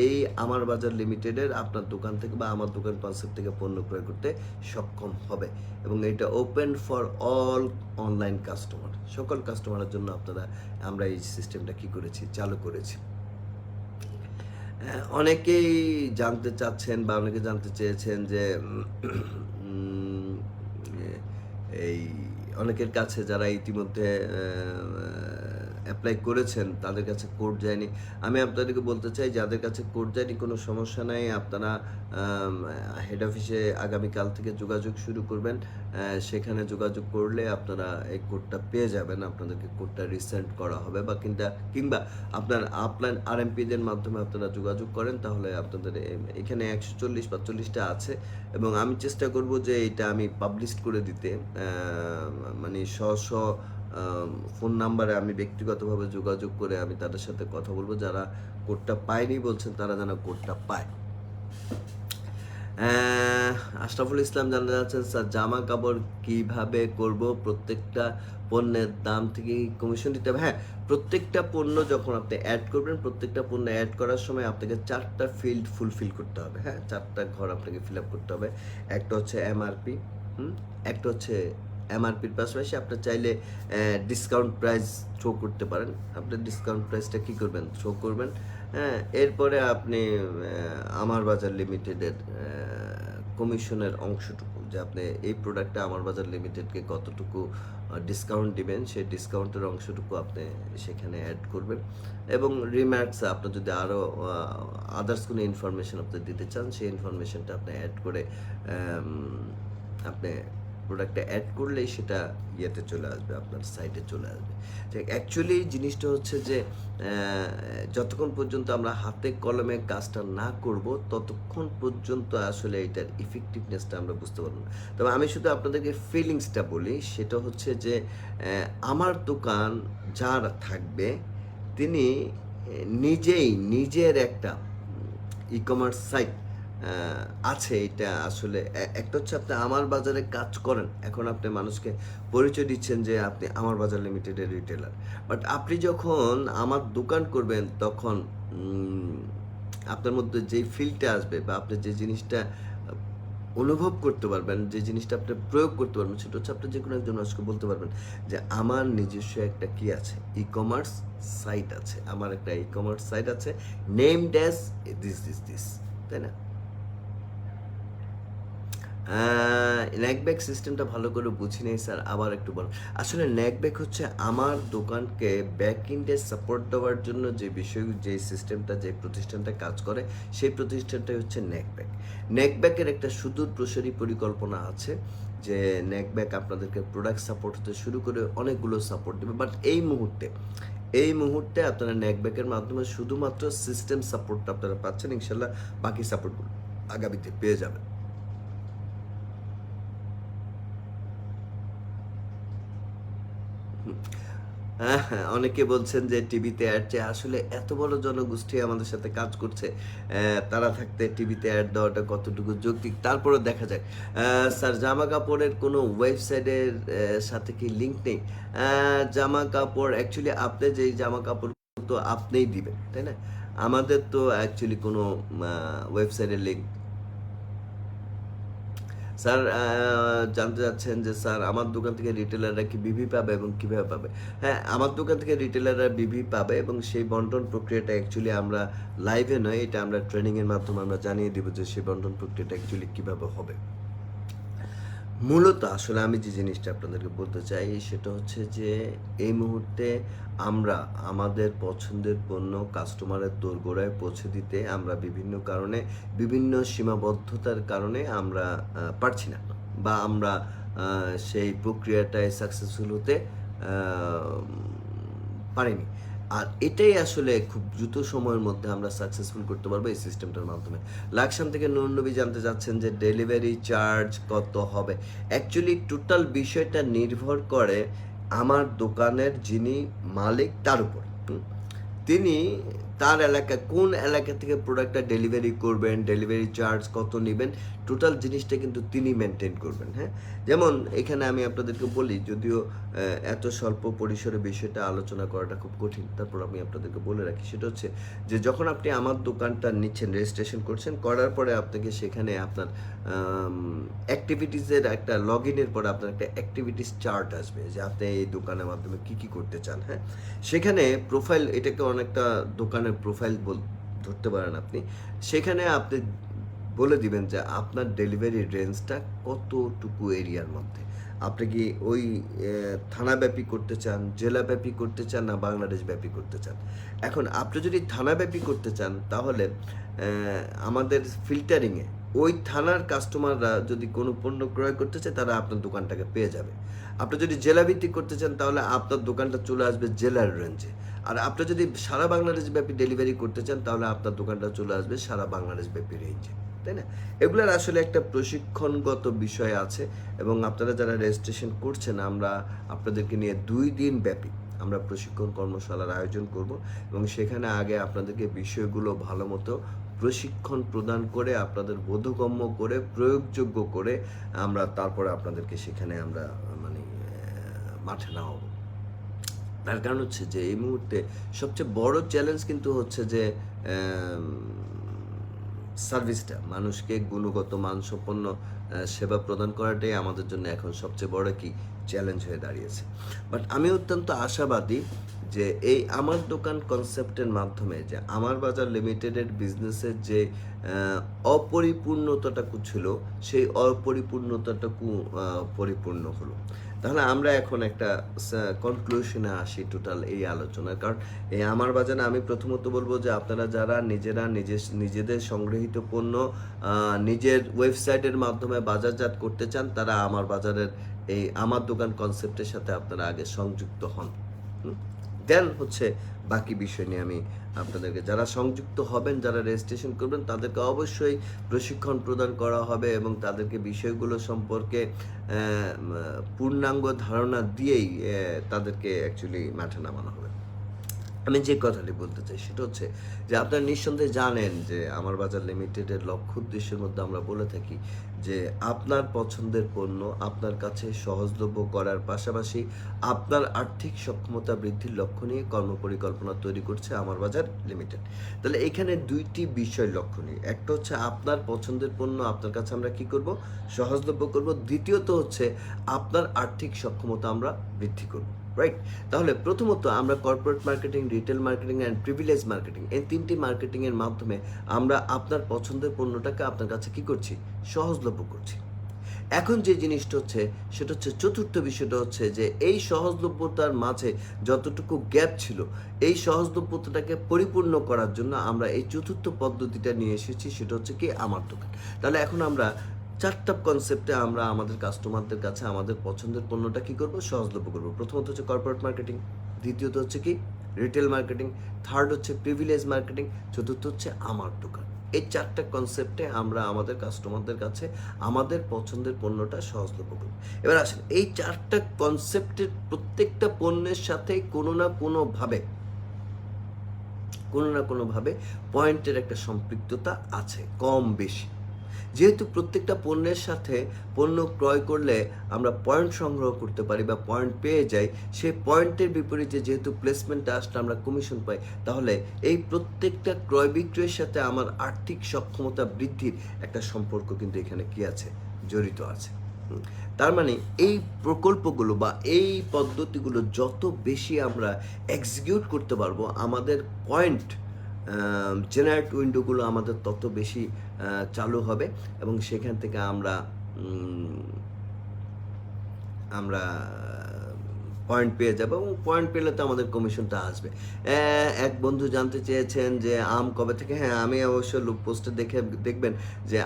S1: এই আমার বাজার লিমিটেডের আপনার দোকান থেকে বা আমার দোকান কনসেপ্ট থেকে পণ্য ক্রয় করতে সক্ষম হবে, এবং এটা open for all online customer, সকল কাস্টমারের জন্য আমরা এই সিস্টেমটা কি করেছি, চালু করেছি। অনেকেই জানতে চাচ্ছেন বা অনেকে জানতে চেয়েছেন যে এই অনেকের কাছে যারা ইতিমধ্যে অ্যাপ্লাই করেছেন তাদের কাছে কোড যায়নি। আমি আপনাদেরকে বলতে চাই, যাদের কাছে কোড যায়নি কোনো সমস্যা নাই, আপনারা হেড অফিসে আগামীকাল থেকে যোগাযোগ শুরু করবেন। সেখানে যোগাযোগ করলে আপনারা এই কোডটা পেয়ে যাবেন, আপনাদেরকে কোডটা রিসেন্ড করা হবে, বা কিংবা আপনার আপলাইন আরএমপিদের মাধ্যমে আপনারা যোগাযোগ করেন, তাহলে আপনাদের এখানে 140 বা 40টা আছে, এবং আমি চেষ্টা করব যে এটা আমি পাবলিশ করে দিতে, মানে ফোন নাম্বারে আমি ব্যক্তিগতভাবে যোগাযোগ করে আমি তাদের সাথে কথা বলবো, যারা কোডটা পায়নি বলছেন তারা যেন কোডটা পায়। আশরাফুল ইসলাম জানতে চাচ্ছেন, স্যার জামা কাপড় কীভাবে করব, প্রত্যেকটা পণ্যের দাম থেকে কমিশন দিতে হবে? হ্যাঁ, প্রত্যেকটা পণ্য যখন আপনি অ্যাড করবেন, প্রত্যেকটা পণ্য অ্যাড করার সময় আপনাকে 4টা ফিল্ড ফুলফিল করতে হবে। হ্যাঁ, 4টা ঘর আপনাকে ফিল আপ করতে হবে। একটা হচ্ছে এমআরপি, একটা হচ্ছে এমআরপির পাশাপাশি আপনার চাইলে ডিসকাউন্ট প্রাইস শো করতে পারেন। আপনি ডিসকাউন্ট প্রাইসটা কী করবেন, শো করবেন। হ্যাঁ, এরপরে আপনি আমার বাজার লিমিটেডের কমিশনের অংশটুকু, যে আপনি এই প্রোডাক্টটা আমার বাজার লিমিটেডকে কতটুকু ডিসকাউন্ট দিবেন, সেই ডিসকাউন্টের অংশটুকু আপনি সেখানে অ্যাড করবেন, এবং রিমার্কস আপনার যদি আরও আদার্স কোনো ইনফরমেশন আপনি দিতে চান, সেই ইনফরমেশনটা আপনি অ্যাড করে আপনি প্রোডাক্টটা অ্যাড করলেই সেটা ইয়েতে চলে আসবে, আপনার সাইটে চলে আসবে। ঠিক অ্যাকচুয়ালি জিনিসটা হচ্ছে যে যতক্ষণ পর্যন্ত আমরা হাতে কলমে কাজটা না করব, ততক্ষণ পর্যন্ত আসলে এটার ইফেক্টিভনেসটা আমরা বুঝতে পারবো না। তবে আমি শুধু আপনাদেরকে ফিলিংসটা বলি, সেটা হচ্ছে যে আমার দোকান যার থাকবে তিনি নিজের একটা ই কমার্স সাইট আছে। এটা আসলে একটা হচ্ছে আপনি আমার বাজারে কাজ করেন, এখন আপনি মানুষকে পরিচয় দিচ্ছেন যে আপনি আমার বাজার লিমিটেডের রিটেলার, বাট আপনি যখন আমার দোকান করবেন তখন আপনার মধ্যে যেই ফিলটা আসবে বা আপনি যে জিনিসটা অনুভব করতে পারবেন, যে জিনিসটা আপনি প্রয়োগ করতে পারবেন, সেটা হচ্ছে আপনি যে কোনো একজন মানুষকে বলতে পারবেন যে আমার নিজস্ব একটা কি আছে, ই কমার্স সাইট আছে, আমার একটা ই কমার্স সাইট আছে, নেমড অ্যাজ দিস, তাই না? নেকব্যাক সিস্টেমটা ভালো করে বুঝি নেই স্যার, আবার একটু বলুন। আসলে নেকব্যাক হচ্ছে আমার দোকানকে ব্যাক এন্ডে সাপোর্ট দেওয়ার জন্য যে সিস্টেমটা, যে প্রতিষ্ঠানটা কাজ করে, সেই প্রতিষ্ঠানটাই হচ্ছে নেকব্যাক। নেকব্যাকের একটা সুদূর প্রসারী পরিকল্পনা আছে, যে নেকব্যাক আপনাদেরকে প্রোডাক্ট সাপোর্ট হতে শুরু করে অনেকগুলো সাপোর্ট দেবে, বাট এই মুহূর্তে আপনারা নেকব্যাকের মাধ্যমে শুধুমাত্র সিস্টেম সাপোর্টটা আপনারা পাচ্ছেন, ইনশাল্লাহ বাকি সাপোর্টগুলো আগামীতে পেয়ে যাবেন। হ্যাঁ, হ্যাঁ, অনেকে বলছেন যে টিভিতে অ্যাড চেয়ে আসলে এত বড় জনগোষ্ঠী আমাদের সাথে কাজ করছে। তারা থাকতে টিভিতে অ্যাড দেওয়াটা কতটুকু যৌক্তিক? তারপরেও দেখা যাক। স্যার জামা কাপড়ের কোনো ওয়েবসাইটের সাথে কি লিঙ্ক নেই? জামা কাপড় অ্যাকচুয়ালি আপনি যেই জামা কাপড় তো আপনিই দিবেন, তাই না? আমাদের তো অ্যাকচুয়ালি কোনো ওয়েবসাইটের লিঙ্ক স্যার জানতে চাচ্ছেন যে স্যার আমার দোকান থেকে রিটেলাররা কি বিভি পাবে এবং কিভাবে পাবে? হ্যাঁ, আমার দোকান থেকে রিটেলাররা বিভি পাবে এবং সেই বন্টন প্রক্রিয়াটা অ্যাকচুয়ালি আমরা লাইভে নয়, এটা আমরা ট্রেনিং এর মাধ্যমে আমরা জানিয়ে দিব যে সেই বন্টন প্রক্রিয়াটা অ্যাকচুয়ালি কিভাবে হবে। মূলত আসলে আমি যে জিনিসটা আপনাদেরকে বলতে চাই সেটা হচ্ছে যে এই মুহূর্তে আমরা আমাদের পছন্দের পণ্য কাস্টমারের দোরগোড়ায় পৌঁছে দিতে আমরা বিভিন্ন কারণে বিভিন্ন সীমাবদ্ধতার কারণে আমরা পারছি না বা আমরা সেই প্রক্রিয়াটায় সাকসেসফুল হতে পারিনি। আর এটাই আসলে খুব দ্রুত সময়ের মধ্যে আমরা সাকসেসফুল করতে পারবো এই সিস্টেমটার মাধ্যমে। লাকসাম থেকে নুরুন নবী জানতে চাচ্ছেন যে ডেলিভারি চার্জ কত হবে? অ্যাকচুয়ালি টোটাল বিষয়টা নির্ভর করে আমার দোকানের যিনি মালিক তার উপর। তিনি তার এলাকা কোন এলাকা থেকে প্রোডাক্টটা ডেলিভারি করবেন, ডেলিভারি চার্জ কত নেবেন, টোটাল জিনিসটা কিন্তু তিনি মেনটেন করবেন, হ্যাঁ? যেমন এখানে আমি আপনাদেরকে বলি, যদিও এত স্বল্প পরিসরে বিষয়টা আলোচনা করাটা খুব কঠিন, তারপর আমি আপনাদেরকে বলে রাখি। সেটা হচ্ছে যে যখন আপনি আমার দোকানটা নিচ্ছেন, রেজিস্ট্রেশন করছেন, করার পরে আপনাকে সেখানে আপনার অ্যাক্টিভিটিসের একটা লগ ইনের পরে আপনার একটা অ্যাক্টিভিটিস চার্ট আসবে যে আপনি এই দোকানের মাধ্যমে কী কী করতে চান, হ্যাঁ? সেখানে প্রোফাইল, এটাকে অনেকটা দোকানের প্রোফাইল ধরতে পারেন আপনি। সেখানে আপনি বলে দিবেন যে আপনার ডেলিভারি রেঞ্জটা কতটুকু এরিয়ার মধ্যে। আপনি কি ওই থানাব্যাপী করতে চান, জেলাব্যাপী করতে চান, না বাংলাদেশব্যাপী করতে চান? এখন আপনি যদি থানাব্যাপী করতে চান তাহলে আমাদের ফিল্টারিংয়ে ওই থানার কাস্টমাররা যদি কোনো পণ্য ক্রয় করতে চায় তারা আপনার দোকানটাকে পেয়ে যাবে। আপনি যদি জেলাভিত্তিক করতে চান তাহলে আপনার দোকানটা চলে আসবে জেলার রেঞ্জে। আর আপনি যদি সারা বাংলাদেশব্যাপী ডেলিভারি করতে চান তাহলে আপনার দোকানটা চলে আসবে সারা বাংলাদেশব্যাপী রেঞ্জে, তাই না? এগুলোর আসলে একটা প্রশিক্ষণগত বিষয় আছে এবং আপনারা যারা রেজিস্ট্রেশন করছেন আমরা আপনাদেরকে নিয়ে 2 দিন ব্যাপী আমরা প্রশিক্ষণ কর্মশালার আয়োজন করব এবং সেখানে আগে আপনাদেরকে বিষয়গুলো ভালো মতো প্রশিক্ষণ প্রদান করে আপনাদের বোধগম্য করে প্রয়োগযোগ্য করে আমরা তারপরে আপনাদেরকে সেখানে আমরা মানে মাঠে নামাবো। তার কারণ হচ্ছে যে এই মুহূর্তে সবচেয়ে বড় চ্যালেঞ্জ কিন্তু হচ্ছে যে সার্ভিসটা মানুষকে গুণগত মানসম্পন্ন সেবা প্রদান করাটাই আমাদের জন্য এখন সবচেয়ে বড় কি চ্যালেঞ্জ হয়ে দাঁড়িয়েছে। বাট আমি অত্যন্ত আশাবাদী যে এই আমার দোকান কনসেপ্টের মাধ্যমে যে আমার বাজার লিমিটেডের বিজনেসের যে অপরিপূর্ণতাটুকু ছিল সেই অপরিপূর্ণতাটুকু পরিপূর্ণ হলো। তাহলে আমরা এখন একটা কনক্লুশনে আসি টোটাল এই আলোচনার। কারণ এই আমার বাজারে আমি প্রথমত বলবো যে আপনারা যারা নিজেরা নিজেদের সংগৃহীত পণ্য নিজের ওয়েবসাইটের মাধ্যমে বাজারজাত করতে চান তারা আমার বাজারের এই আমার দোকান কনসেপ্টের সাথে আপনারা আগে সংযুক্ত হন। দেন হচ্ছে বাকি বিষয় নিয়ে আমি আপনাদেরকে, যারা সংযুক্ত হবেন, যারা রেজিস্ট্রেশন করবেন তাদেরকে অবশ্যই প্রশিক্ষণ প্রদান করা হবে এবং তাদেরকে বিষয়গুলো সম্পর্কে পূর্ণাঙ্গ ধারণা দিয়েই তাদেরকে অ্যাকচুয়ালি মাঠে নামানো হবে। আমি যে কথাটি বলতে চাই সেটা হচ্ছে যে আপনারা নিঃসন্দেহে জানেন যে আমার বাজার লিমিটেডের লক্ষ্য উদ্দেশ্যের মধ্যে আমরা বলে থাকি যে আপনার পছন্দের পণ্য আপনার কাছে সহজলভ্য করার পাশাপাশি আপনার আর্থিক সক্ষমতা বৃদ্ধির লক্ষ্য নিয়ে কর্মপরিকল্পনা তৈরি করছে আমার বাজার লিমিটেড। তাহলে এখানে 2টি বিষয় লক্ষণীয়। একটা হচ্ছে আপনার পছন্দের পণ্য আপনার কাছে আমরা কি করব, সহজলভ্য করব। দ্বিতীয়ত হচ্ছে আপনার আর্থিক সক্ষমতা আমরা বৃদ্ধি করব, রাইট? তাহলে প্রথমত আমরা corporate marketing, retail marketing and privilege marketing এই 3টি মার্কেটিংয়ের মাধ্যমে আমরা আপনার পছন্দের পণ্যটাকে আপনার কাছে কি করছি, সহজলভ্য করছি। এখন যে জিনিসটা হচ্ছে সেটা হচ্ছে চতুর্থ বিষয়টা হচ্ছে যে এই সহজলভ্যতার মাঝে যতটুকু গ্যাপ ছিল এই সহজলভ্যতাটাকে পরিপূর্ণ করার জন্য আমরা এই চতুর্থ পদ্ধতিটা নিয়ে এসেছি, সেটা হচ্ছে কি আমার দোকান। তাহলে এখন আমরা 4টা কনসেপ্টে আমরা আমাদের কাস্টমারদের কাছে আমাদের পছন্দের পণ্যটা কী করবো, সহজলভ্য করবো। প্রথমত হচ্ছে কর্পোরেট মার্কেটিং, দ্বিতীয়ত হচ্ছে কি রিটেল মার্কেটিং, থার্ড হচ্ছে প্রিভিলেজ মার্কেটিং, চতুর্থ হচ্ছে আমার দোকান। এই 4টা কনসেপ্টে আমরা আমাদের কাস্টমারদের কাছে আমাদের পছন্দের পণ্যটা সহজলভ্য করব। এবার আসেন, এই 4টা কনসেপ্টের প্রত্যেকটা পণ্যের সাথে কোনো না কোনোভাবে পয়েন্টের একটা সম্পৃক্ততা আছে, কম বেশি। যেহেতু প্রত্যেকটা পণ্যের সাথে পণ্য ক্রয় করলে আমরা পয়েন্ট সংগ্রহ করতে পারি বা পয়েন্ট পেয়ে যাই, সেই পয়েন্টের বিপরীতে যেহেতু প্লেসমেন্টে আসলে আমরা কমিশন পাই, তাহলে এই প্রত্যেকটা ক্রয় বিক্রয়ের সাথে আমার আর্থিক সক্ষমতা বৃদ্ধির একটা সম্পর্ক কিন্তু এখানে কি আছে, জড়িত আছে। তার মানে এই প্রকল্পগুলো বা এই পদ্ধতিগুলো যত বেশি আমরা এক্সিকিউট করতে পারবো, আমাদের পয়েন্ট জেনারেট উইন্ডোগুলো আমাদের তত বেশি চালু হবে এবং সেখান থেকে আমরা পয়েন্ট পেয়ে যাবো এবং পয়েন্ট পেলে তো আমাদের কমিশনটা আসবে। এক বন্ধু জানতে চেয়েছেন যে আম কবে থেকে, হ্যাঁ আমি অবশ্য পোস্টে দেখবেন যে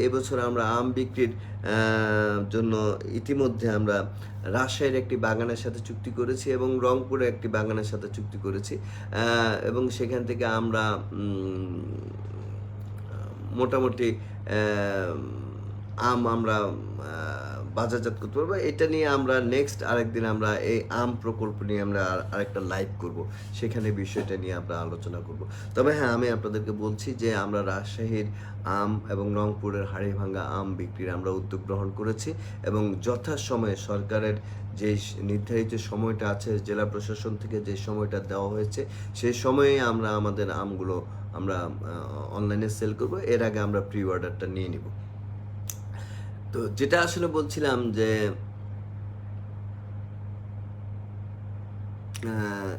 S1: এবছর আমরা আম বিক্রির জন্য ইতিমধ্যে আমরা রাজশাহীর একটি বাগানের সাথে চুক্তি করেছি এবং রংপুরের একটি বাগানের সাথে চুক্তি করেছি এবং সেখান থেকে আমরা মোটামুটি আম আমরা বাজারজাত করতে পারবো। এটা নিয়ে আমরা নেক্সট আরেকদিন আমরা এই আম প্রকল্প নিয়ে আমরা আরেকটা লাইভ করব, সেখানে বিষয়টা নিয়ে আমরা আলোচনা করব। তবে হ্যাঁ, আমি আপনাদেরকে বলছি যে আমরা রাজশাহীর আম এবং রংপুরের হাড়িভাঙ্গা আম বিক্রির আমরা উদ্যোগ গ্রহণ করেছি এবং যথাসময়ে সরকারের যে নির্ধারিত সময়টা আছে, জেলা প্রশাসন থেকে যে সময়টা দেওয়া হয়েছে, সেই সময়ে আমরা আমাদের আমগুলো আমরা অনলাইনে সেল করব। এর আগে আমরা প্রি অর্ডারটা নিয়ে নিব। তো যেটা আসলে বলছিলাম যে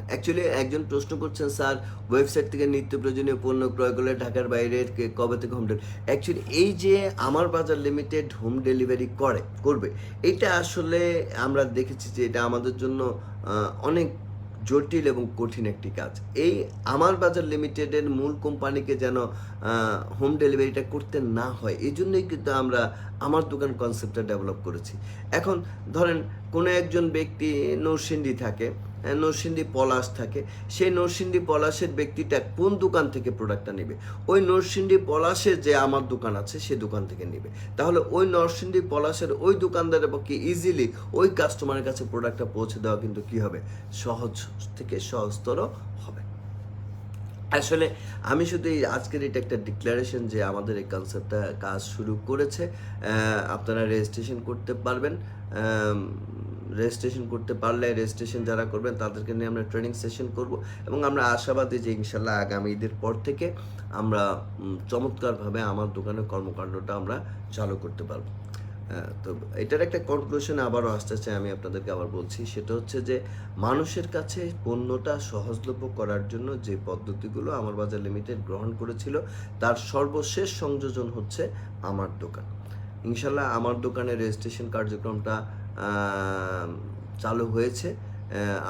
S1: অ্যাকচুয়ালি একজন প্রশ্ন করছেন, স্যার ওয়েবসাইট থেকে নিত্য প্রয়োজনীয় পণ্য ক্রয় করলে ঢাকার বাইরে কবে থেকে হোম ডেলিভারি? অ্যাকচুয়ালি এই যে আমার বাজার লিমিটেড হোম ডেলিভারি করবে, এটা আসলে আমরা দেখেছি যে এটা আমাদের জন্য অনেক জটিল এবং কঠিন একটি কাজ। এই আমার বাজার লিমিটেডের মূল কোম্পানিকে যেন হোম ডেলিভারিটা করতে না হয়, এই জন্যই কিন্তু আমরা আমার দোকান কনসেপ্টটা ডেভেলপ করেছি। এখন ধরেন কোনো একজন ব্যক্তি নরসিংদী থাকে, নরসিংদী পলাশ থাকে, সেই নরসিংদী পলাশের ব্যক্তিটা কোন দোকান থেকে প্রোডাক্টটা নেবে? ওই নরসিংদী পলাশের যে আমার দোকান আছে সে দোকান থেকে নেবে। তাহলে ওই নরসিংদী পলাশের ওই দোকানদারের পক্ষে ইজিলি ওই কাস্টমারের কাছে প্রোডাক্টটা পৌঁছে দেওয়া কিন্তু কী হবে, সহজ থেকে সহজতর হবে। আসলে আমি শুধু এই আজকের এটা একটা ডিক্লারেশন যে আমাদের এই কনসেপ্টটা কাজ শুরু করেছে। আপনারা রেজিস্ট্রেশন করতে পারবেন, রেজিস্ট্রেশন করতে পারলে রেজিস্ট্রেশন যারা করবেন তাদেরকে নিয়ে আমরা ট্রেনিং সেশন করব এবং আমরা আশাবাদী যে ইনশাল্লাহ আগামী ঈদের পর থেকে আমরা চমৎকারভাবে আমার দোকানের কর্মকাণ্ডটা আমরা চালু করতে পারবো। তো এটার একটা কনক্লুশন আবারও আসতে চাই, আমি আপনাদেরকে আবার বলছি, সেটা হচ্ছে যে মানুষের কাছে পণ্যটা সহজলভ্য করার জন্য যে পদ্ধতিগুলো আমার বাজার লিমিটেড গ্রহণ করেছিল, তার সর্বশেষ সংযোজন হচ্ছে আমার দোকান। ইনশাল্লাহ আমার দোকানের রেজিস্ট্রেশন কার্যক্রমটা চালু হয়েছে।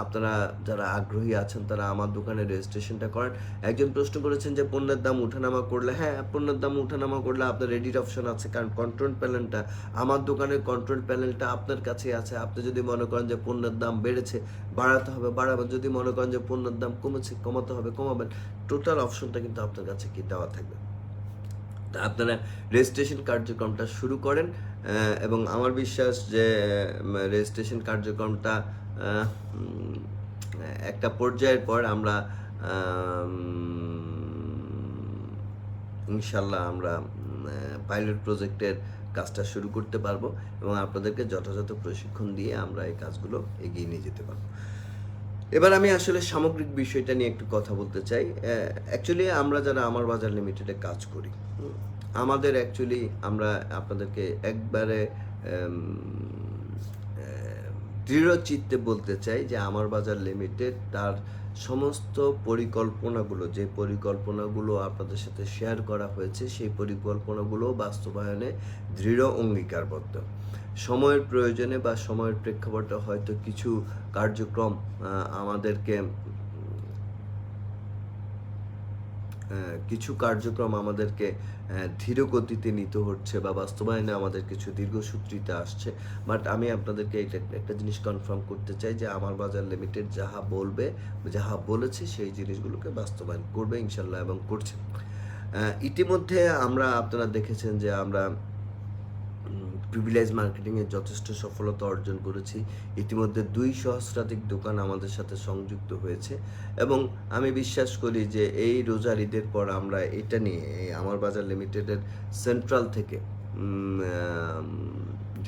S1: আপনারা যারা আগ্রহী আছেন তারা আমার দোকানে রেজিস্ট্রেশনটা করেন। একজন প্রশ্ন করেছেন যে পণ্যের দাম উঠানামা করলে, হ্যাঁ পণ্যের দাম উঠানামা করলে আপনার রেডির অপশন আছে, কারণ কন্ট্রোল প্যানেলটা আমার দোকানের কন্ট্রোল প্যানেলটা আপনার কাছেই আছে। আপনি যদি মনে করেন যে পণ্যের দাম বেড়েছে, বাড়াতে হবে বাড়াবেন, যদি মনে করেন যে পণ্যের দাম কমেছে, কমাতে হবে কমাবেন, টোটাল অপশনটা কিন্তু আপনার কাছে কি দেওয়া থাকবে। তা আপনারা রেজিস্ট্রেশন কার্যক্রমটা শুরু করেন এবং আমার বিশ্বাস যে রেজিস্ট্রেশন কার্যক্রমটা একটা পর্যায়ের পর আমরা ইনশাল্লাহ আমরা পাইলট প্রজেক্টের কাজটা শুরু করতে পারবো এবং আপনাদেরকে যথাযথ প্রশিক্ষণ দিয়ে আমরা এই কাজগুলো এগিয়ে নিয়ে যেতে পারবো। এবার আমি আসলে সামগ্রিক বিষয়টা নিয়ে একটু কথা বলতে চাই। অ্যাকচুয়ালি আমরা যারা আমার বাজার লিমিটেডে কাজ করি, আমাদের অ্যাকচুয়ালি আমরা আপনাদেরকে একবারে দৃঢ় চিত্তে বলতে চাই যে আমার বাজার লিমিটেড তার সমস্ত পরিকল্পনাগুলো, যে পরিকল্পনাগুলো আপনাদের সাথে শেয়ার করা হয়েছে, সেই পরিকল্পনাগুলো বাস্তবায়নে দৃঢ় অঙ্গীকারবদ্ধ। সময়ের প্রয়োজনে বা সময়ের প্রেক্ষাপটে হয়তো কিছু কার্যক্রম আমাদেরকে ধীর গতিতে নিতে হচ্ছে বা বাস্তবায়নে আমাদের কিছু দীর্ঘসূত্রিতা আসছে, বাট আমি আপনাদেরকে একটা জিনিস কনফার্ম করতে চাই যে আমার বাজার লিমিটেড যাহা বলেছে সেই জিনিসগুলোকে বাস্তবায়ন করবে ইনশাল্লাহ এবং করছে। ইতিমধ্যে আপনারা দেখেছেন যে আমরা প্রিভিলেজ মার্কেটিংয়ে যথেষ্ট সফলতা অর্জন করেছি। ইতিমধ্যে 2 সহস্রাধিক দোকান আমাদের সাথে সংযুক্ত হয়েছে এবং আমি বিশ্বাস করি যে এই রোজার ঈদের পর আমরা এটা নিয়ে এই আমার বাজার লিমিটেডের সেন্ট্রাল থেকে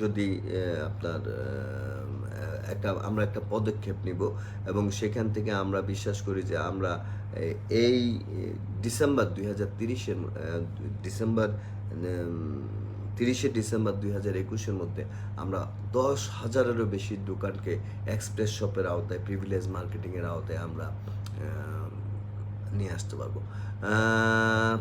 S1: যদি আপনার আমরা একটা পদক্ষেপ নিব এবং সেখান থেকে আমরা বিশ্বাস করি যে আমরা এই ডিসেম্বর 2030-এর ডিসেম্বর 30শে ডিসেম্বর 2021-এর মধ্যে আমরা 10,000-এরও বেশি দোকানকে এক্সপ্রেস শপের আওতায়, প্রিভিলেজ মার্কেটিংয়ের আওতায় আমরা নিয়ে আসতে পারবো।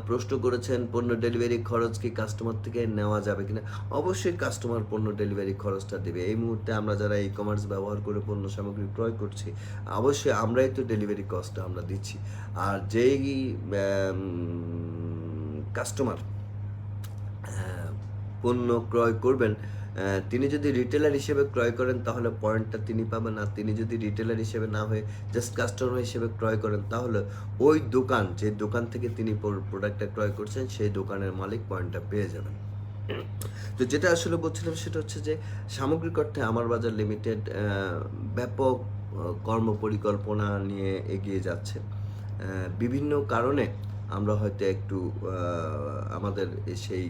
S1: প্রশ্ন করেছেন পণ্য ডেলিভারি খরচ কি কাস্টমার থেকে নেওয়া যাবে কিনা? অবশ্যই কাস্টমার পণ্য ডেলিভারি খরচটা দেবে। এই মুহূর্তে আমরা যারা ই কমার্স ব্যবহার করে পণ্য সামগ্রী ক্রয় করছি, অবশ্যই আমরাই তো ডেলিভারি কস্টটা আমরা দিচ্ছি। আর যেই কাস্টমার পণ্য ক্রয় করবেন, তিনি যদি রিটেলার হিসেবে ক্রয় করেন তাহলে পয়েন্টটা তিনি পাবেন, আর তিনি যদি রিটেলার হিসেবে না হয়ে জাস্ট কাস্টমার হিসেবে ক্রয় করেন তাহলে ওই দোকান, যে দোকান থেকে তিনি প্রোডাক্টটা ক্রয় করছেন সেই দোকানের মালিক পয়েন্টটা পেয়ে যাবেন। তো যেটা আসলে বলছিলাম সেটা হচ্ছে যে সামগ্রিক অর্থে আমার বাজার লিমিটেড ব্যাপক কর্মপরিকল্পনা নিয়ে এগিয়ে যাচ্ছে। বিভিন্ন কারণে আমরা হয়তো একটু আমাদের সেই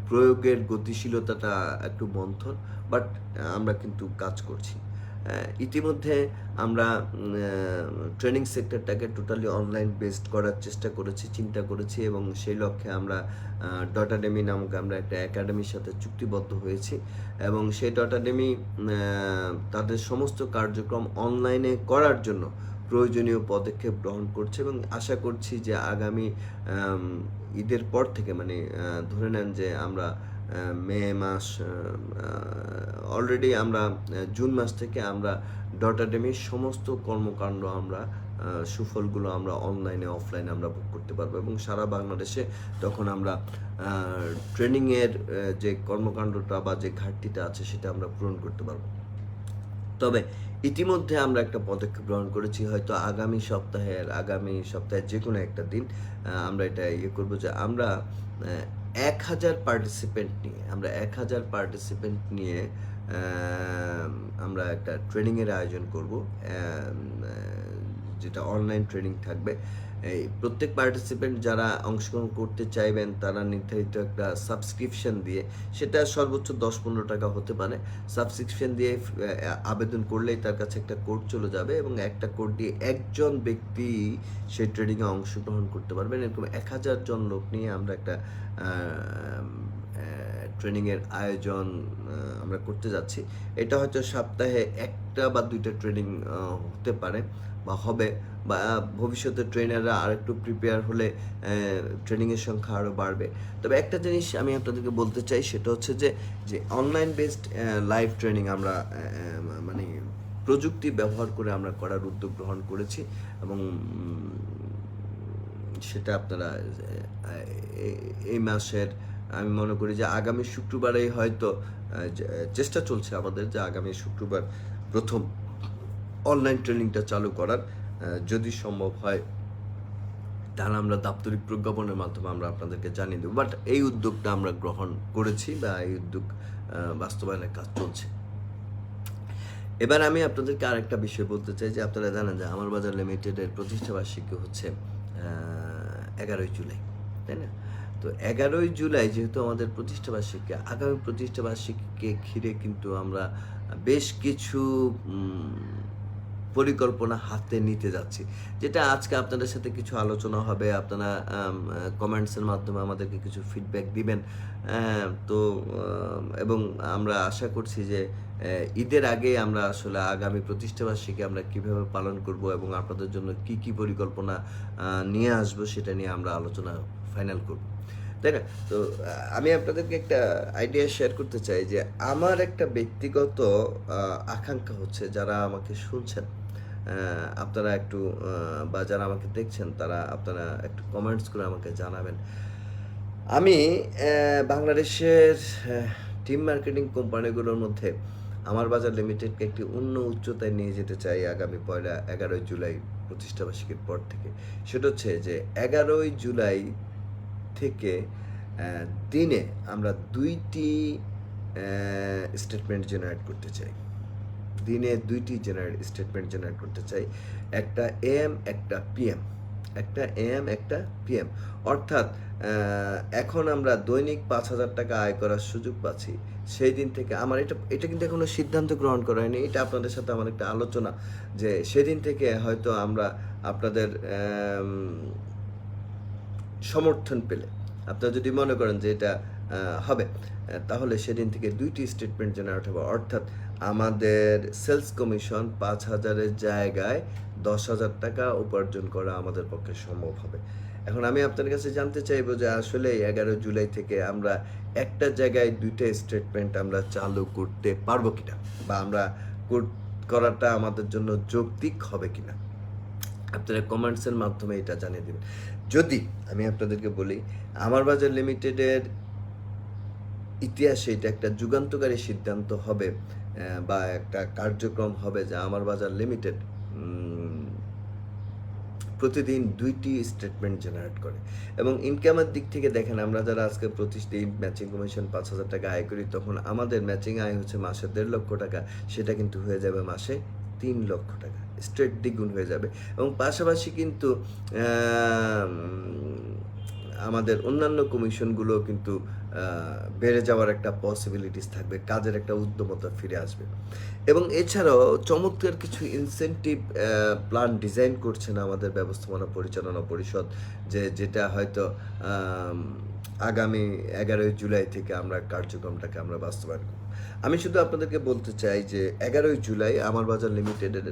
S1: প্রয়োগের গতিশীলতাটা একটু মন্থর, বাট আমরা কিন্তু কাজ করছি। ইতিমধ্যে আমরা ট্রেনিং সেক্টরটাকে টোটালি অনলাইন বেসড করার চিন্তা করেছি এবং সেই লক্ষ্যে আমরা ডটাডেমি নামক আমরা একটা একাডেমির সাথে চুক্তিবদ্ধ হয়েছি এবং সেই ডটাডেমি তাদের সমস্ত কার্যক্রম অনলাইনে করার জন্য প্রয়োজনীয় পদক্ষেপ গ্রহণ করছে এবং আশা করছি যে আগামী ঈদের পর থেকে, মানে ধরে নেন যে আমরা মে মাস অলরেডি আমরা জুন মাস থেকে আমরা ডটাডেমির সমস্ত কর্মকাণ্ড আমরা সুফলগুলো আমরা অনলাইনে অফলাইনে আমরা বুক করতে পারবো এবং সারা বাংলাদেশে তখন আমরা ট্রেনিংয়ের যে কর্মকাণ্ডটা বা যে ঘাটতিটা আছে সেটা আমরা পূরণ করতে পারবো। তবে ইতিমধ্যে আমরা একটা পদক্ষেপ গ্রহণ করেছি, হয়তো আগামী সপ্তাহের যে কোনো একটা দিন আমরা এটা করবো যে আমরা 1,000 পার্টিসিপেন্ট নিয়ে আমরা একটা ট্রেনিংয়ের আয়োজন করব, যেটা অনলাইন ট্রেনিং থাকবে। এই প্রত্যেক পার্টিসিপেন্ট যারা অংশগ্রহণ করতে চাইবেন তারা নির্ধারিত একটা সাবস্ক্রিপশন দিয়ে, সেটা সর্বোচ্চ 10-15 টাকা হতে পারে, সাবস্ক্রিপশন দিয়ে আবেদন করলেই তার কাছে একটা কোড চলে যাবে এবং একটা কোড দিয়ে একজন ব্যক্তি সেই ট্রেনিংয়ে অংশগ্রহণ করতে পারবেন। এরকম 1,000 জন লোক নিয়ে আমরা একটা ট্রেনিংয়ের আয়োজন আমরা করতে যাচ্ছি। এটা হয়তো সপ্তাহে 1টা বা 2টা ট্রেনিং হতে পারে বা হবে, বা ভবিষ্যতে ট্রেনাররা আরেকটু প্রিপেয়ার হলে ট্রেনিংয়ের সংখ্যা আরও বাড়বে। তবে একটা জিনিস আমি আপনাদেরকে বলতে চাই, সেটা হচ্ছে যে অনলাইন বেসড লাইভ ট্রেনিং আমরা মানে প্রযুক্তি ব্যবহার করে আমরা করার উদ্যোগ গ্রহণ করেছি এবং সেটা আপনারা এই মাসের, আমি মনে করি যে আগামী শুক্রবারেই হয়তো চেষ্টা চলছে আমাদের যে আগামী শুক্রবার প্রথম অনলাইন ট্রেনিংটা চালু করার। যদি সম্ভব হয় তাহলে আমরা দাপ্তরিক প্রজ্ঞাপনের মাধ্যমে আমরা আপনাদেরকে জানিয়ে দেবো, বাট এই উদ্যোগটা আমরা গ্রহণ করেছি বা এই উদ্যোগ বাস্তবায়নের কাজ চলছে। এবার আমি আপনাদেরকে আরেকটা বিষয় বলতে চাই যে আপনারা জানেন যে আমার বাজার লিমিটেডের প্রতিষ্ঠাবার্ষিকী হচ্ছে 11ই জুলাই, তাই না? তো 11ই জুলাই যেহেতু আমাদের প্রতিষ্ঠাবার্ষিকী, আগামী প্রতিষ্ঠাবার্ষিকীকে ঘিরে কিন্তু আমরা বেশ কিছু পরিকল্পনা হাতে নিতে যাচ্ছি, যেটা আজকে আপনাদের সাথে কিছু আলোচনা হবে। আপনারা কমেন্টসের মাধ্যমে আমাদেরকে কিছু ফিডব্যাক দিবেন। তো এবং আমরা আশা করছি যে ঈদের আগে আমরা আসলে আগামী প্রতিষ্ঠাবার্ষিকী আমরা কীভাবে পালন করব এবং আপনাদের জন্য কি কি পরিকল্পনা নিয়ে আসবো সেটা নিয়ে আমরা আলোচনা ফাইনাল করব, তাই না? তো আমি আপনাদেরকে একটা আইডিয়া শেয়ার করতে চাই যে আমার একটা ব্যক্তিগত আকাঙ্ক্ষা হচ্ছে, যারা আমাকে শুনছেন আপনারা একটু বা যারা আমাকে দেখছেন আপনারা একটু কমেন্টস করে আমাকে জানাবেন। আমি বাংলাদেশের টিম মার্কেটিং কোম্পানিগুলোর মধ্যে আমার বাজার লিমিটেডকে একটি অন্য উচ্চতায় নিয়ে যেতে চাই আগামী 11ই জুলাই প্রতিষ্ঠাবার্ষিকীর পর থেকে। সেটা হচ্ছে যে 11ই জুলাই থেকে দিনে আমরা 2টি স্টেটমেন্ট জেনারেট করতে চাই। দিনে 2টি স্টেটমেন্ট জেনারেট করতে চাই, একটা এএম একটা পিএম, একটা এএম একটা পিএম। অর্থাৎ এখন আমরা দৈনিক 5,000 টাকা আয় করার সুযোগ পাচ্ছি। সেই দিন থেকে আমার এটা কিন্তু এখনো সিদ্ধান্ত গ্রহণ করা হয়নি, এটা আপনাদের সাথে আমার একটা আলোচনা, যে সেদিন থেকে হয়তো আমরা আপনাদের সমর্থন পেলে, আপনারা যদি মনে করেন যে এটা হবে, তাহলে সেদিন থেকে 2টি স্টেটমেন্ট জেনারেট হবে। অর্থাৎ আমাদের সেলস কমিশন 5,000-এর জায়গায় 10,000 টাকা উপার্জন করা আমাদের পক্ষে সম্ভব হবে। এখন আমি আপনাদের কাছে জানতে চাইবো যে আসলে 11 জুলাই থেকে আমরা একটা জায়গায় 2টা স্টেটমেন্ট আমরা চালু করতে পারবো কিনা, বা আমরা করাটা আমাদের জন্য যৌক্তিক হবে কিনা, আপনারা কমেন্টসের মাধ্যমে এটা জানিয়ে দেবেন। যদি আমি আপনাদেরকে বলি, আমার বাজার লিমিটেডের ইতিহাসে এটা একটা যুগান্তকারী সিদ্ধান্ত হবে, বা একটা কার্যক্রম হবে, যে আমার বাজার লিমিটেড প্রতিদিন 2টি স্টেটমেন্ট জেনারেট করে। এবং ইনকামের দিক থেকে দেখেন, আমরা যারা আজকে প্রতিদিন ম্যাচিং কমিশন 5,000 টাকা আয় করি, তখন আমাদের ম্যাচিং আয় হচ্ছে মাসে 1.5 লক্ষ টাকা, সেটা কিন্তু হয়ে যাবে মাসে 3 লক্ষ টাকা, স্ট্রেট দ্বিগুণ হয়ে যাবে। এবং পাশাপাশি কিন্তু আমাদের অন্যান্য কমিশনগুলো কিন্তু বেড়ে যাওয়ার একটা পসিবিলিটিস থাকবে, কাজের একটা উদ্যমতা ফিরে আসবে। এবং এছাড়াও চমৎকার কিছু ইনসেন্টিভ প্ল্যান ডিজাইন করছেন আমাদের ব্যবস্থাপনা পরিচালনা পরিষদ, যেটা হয়তো আগামী 11 জুলাই থেকে আমরা কার্যক্রমটাকে আমরা বাস্তবায়ন করব। আমি শুধু আপনাদেরকে বলতে চাই যে 11 জুলাই আমার বাজার লিমিটেডের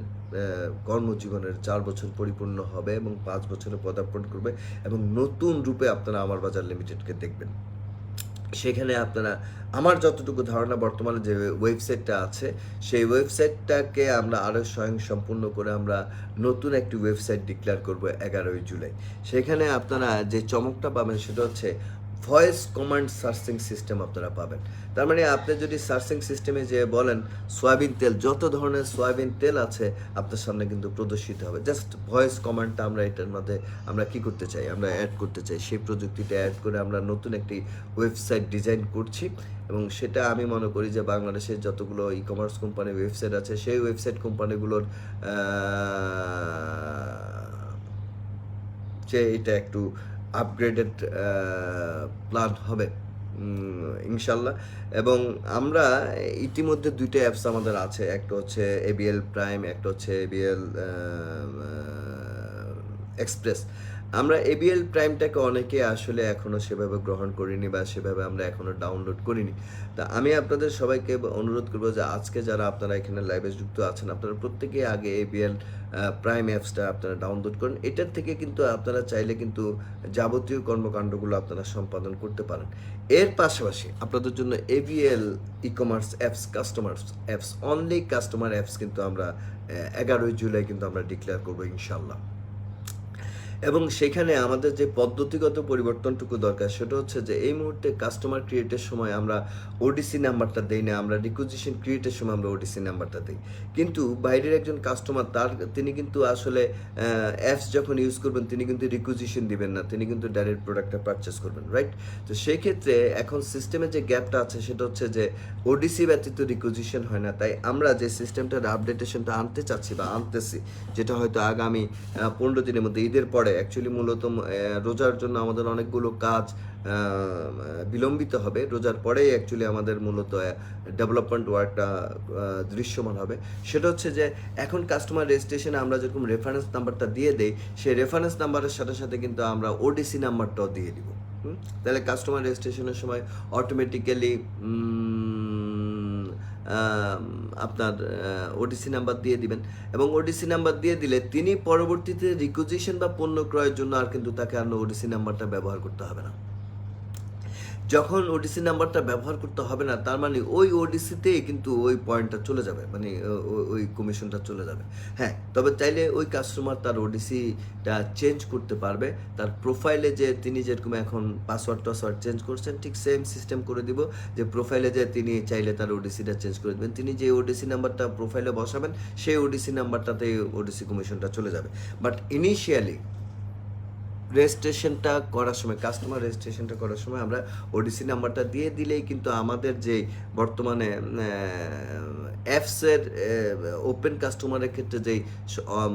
S1: কর্মজীবনের 4 বছর পরিপূর্ণ হবে এবং 5 বছরে পদার্পণ করবে, এবং নতুন রূপে আপনারা আমার বাজার লিমিটেডকে দেখবেন। সেখানে আপনারা, আমার যতটুকু ধারণা, বর্তমানে যে ওয়েবসাইটটা আছে, সেই ওয়েবসাইটটাকে আমরা আরও স্বয়ংসম্পূর্ণ করে আমরা নতুন একটি ওয়েবসাইট ডিক্লেয়ার করব 11 জুলাই। সেখানে আপনারা যে চমকটা পাবেন সেটা হচ্ছে ভয়েস কমান্ড সার্চিং সিস্টেম আপনারা পাবেন। তার মানে আপনি যদি সার্চিং সিস্টেমে যে বলেন সয়াবিন তেল, যত ধরনের সয়াবিন তেল আছে আপনার সামনে কিন্তু প্রদর্শিত হবে। জাস্ট ভয়েস কমান্ডটা আমরা এটার মধ্যে আমরা কি করতে চাই, আমরা অ্যাড করতে চাই। সেই প্রযুক্তিটা অ্যাড করে আমরা নতুন একটি ওয়েবসাইট ডিজাইন করছি, এবং সেটা আমি মনে করি যে বাংলাদেশের যতগুলো ই কমার্স কোম্পানির ওয়েবসাইট আছে, সেই ওয়েবসাইট কোম্পানিগুলোর যে এটা একটু আপগ্রেডেড প্ল্যান হবে ইনশাল্লাহ। এবং আমরা ইতিমধ্যে 2টা অ্যাপস আমাদের আছে, একটা হচ্ছে এবিএল প্রাইম, একটা হচ্ছে এবিএল এক্সপ্রেস। আমরা এবিএল প্রাইমটাকে অনেকে আসলে এখনও সেভাবে গ্রহণ করিনি, বা সেভাবে আমরা এখনও ডাউনলোড করিনি। তা আমি আপনাদের সবাইকে অনুরোধ করবো যে আজকে যারা আপনারা এখানে লাইভে যুক্ত আছেন, আপনারা প্রত্যেকেই আগে এবিএল প্রাইম অ্যাপসটা আপনারা ডাউনলোড করেন। এটার থেকে কিন্তু আপনারা চাইলে কিন্তু যাবতীয় কর্মকাণ্ডগুলো আপনারা সম্পাদন করতে পারেন। এর পাশাপাশি আপনাদের জন্য ABL e commerce apps, customers apps, only customer apps কিন্তু আমরা 11 জুলাই কিন্তু আমরা ডিক্লেয়ার করবো ইনশাল্লাহ। এবং সেখানে আমাদের যে পদ্ধতিগত পরিবর্তনটুকু দরকার, সেটা হচ্ছে যে এই মুহূর্তে কাস্টমার ক্রিয়েটের সময় আমরা ওডিসি নাম্বারটা দেই না, আমরা রিকুইজিশন ক্রিয়েটের সময় আমরা ওডিসি নাম্বারটা দিই। কিন্তু বাইরের একজন কাস্টমার, তিনি কিন্তু আসলে অ্যাপস যখন ইউজ করবেন, তিনি কিন্তু রিকুইজিশন দিবেন না, তিনি কিন্তু ডাইরেক্ট প্রোডাক্টটা পারচেস করবেন, রাইট? তো সেই ক্ষেত্রে এখন সিস্টেমে যে গ্যাপটা আছে সেটা হচ্ছে যে ওডিসি ব্যতীত রিকুইজিশন হয় না। তাই আমরা যে সিস্টেমটার আপডেটেশনটা আনতে চাচ্ছি বা আনতেছি, যেটা হয়তো আগামী 15 দিনের মধ্যে, ঈদের পরে, অ্যাকচুয়ালি মূলত রোজার জন্য আমাদের অনেকগুলো কাজ বিলম্বিত হবে। রোজার পরেই অ্যাকচুয়ালি আমাদের মূলত ডেভেলপমেন্ট ওয়ার্কটা দৃশ্যমান হবে। সেটা হচ্ছে যে এখন কাস্টমার রেজিস্ট্রেশনে আমরা যেরকম রেফারেন্স নাম্বারটা দিয়ে দেই, সেই রেফারেন্স নাম্বারের সাথে সাথে কিন্তু আমরা ওডিসি নাম্বারটাও দিয়ে দিব। তাহলে কাস্টমার রেজিস্ট্রেশনের সময় অটোমেটিক্যালি আপনার ওডিসি নাম্বার দিয়ে দিবেন, এবং ওডিসি নাম্বার দিয়ে দিলে তিনি পরবর্তীতে রিকুইজিশন বা পণ্য ক্রয়ের জন্য আর কিন্তু তাকে আর ওডিসি নাম্বারটা ব্যবহার করতে হবে না। যখন ওডিসি নাম্বারটা ব্যবহার করতে হবে না, তার মানে ওই ওডিসিতেই কিন্তু ওই পয়েন্টটা চলে যাবে, মানে ওই কমিশনটা চলে যাবে। হ্যাঁ, তবে চাইলে ওই কাস্টমার তার ওডিসিটা চেঞ্জ করতে পারবে। তার প্রোফাইলে যে তিনি যেরকম এখন পাসওয়ার্ড চেঞ্জ করছেন, ঠিক সেম সিস্টেম করে দিব যে প্রোফাইলে যে তিনি চাইলে তার ওডিসিটা চেঞ্জ করে দেবেন। তিনি যে ওডিসি নাম্বারটা প্রোফাইলে বসাবেন, সেই ওডিসি নাম্বারটাতেই ওডিসি কমিশনটা চলে যাবে। বাট ইনিশিয়ালি রেজিস্ট্রেশনটা করার সময়, কাস্টমার রেজিস্ট্রেশনটা করার সময় আমরা ওডিসি নাম্বারটা দিয়ে দিলেই কিন্তু আমাদের যে বর্তমানে অ্যাপসের ওপেন কাস্টমারের ক্ষেত্রে যেই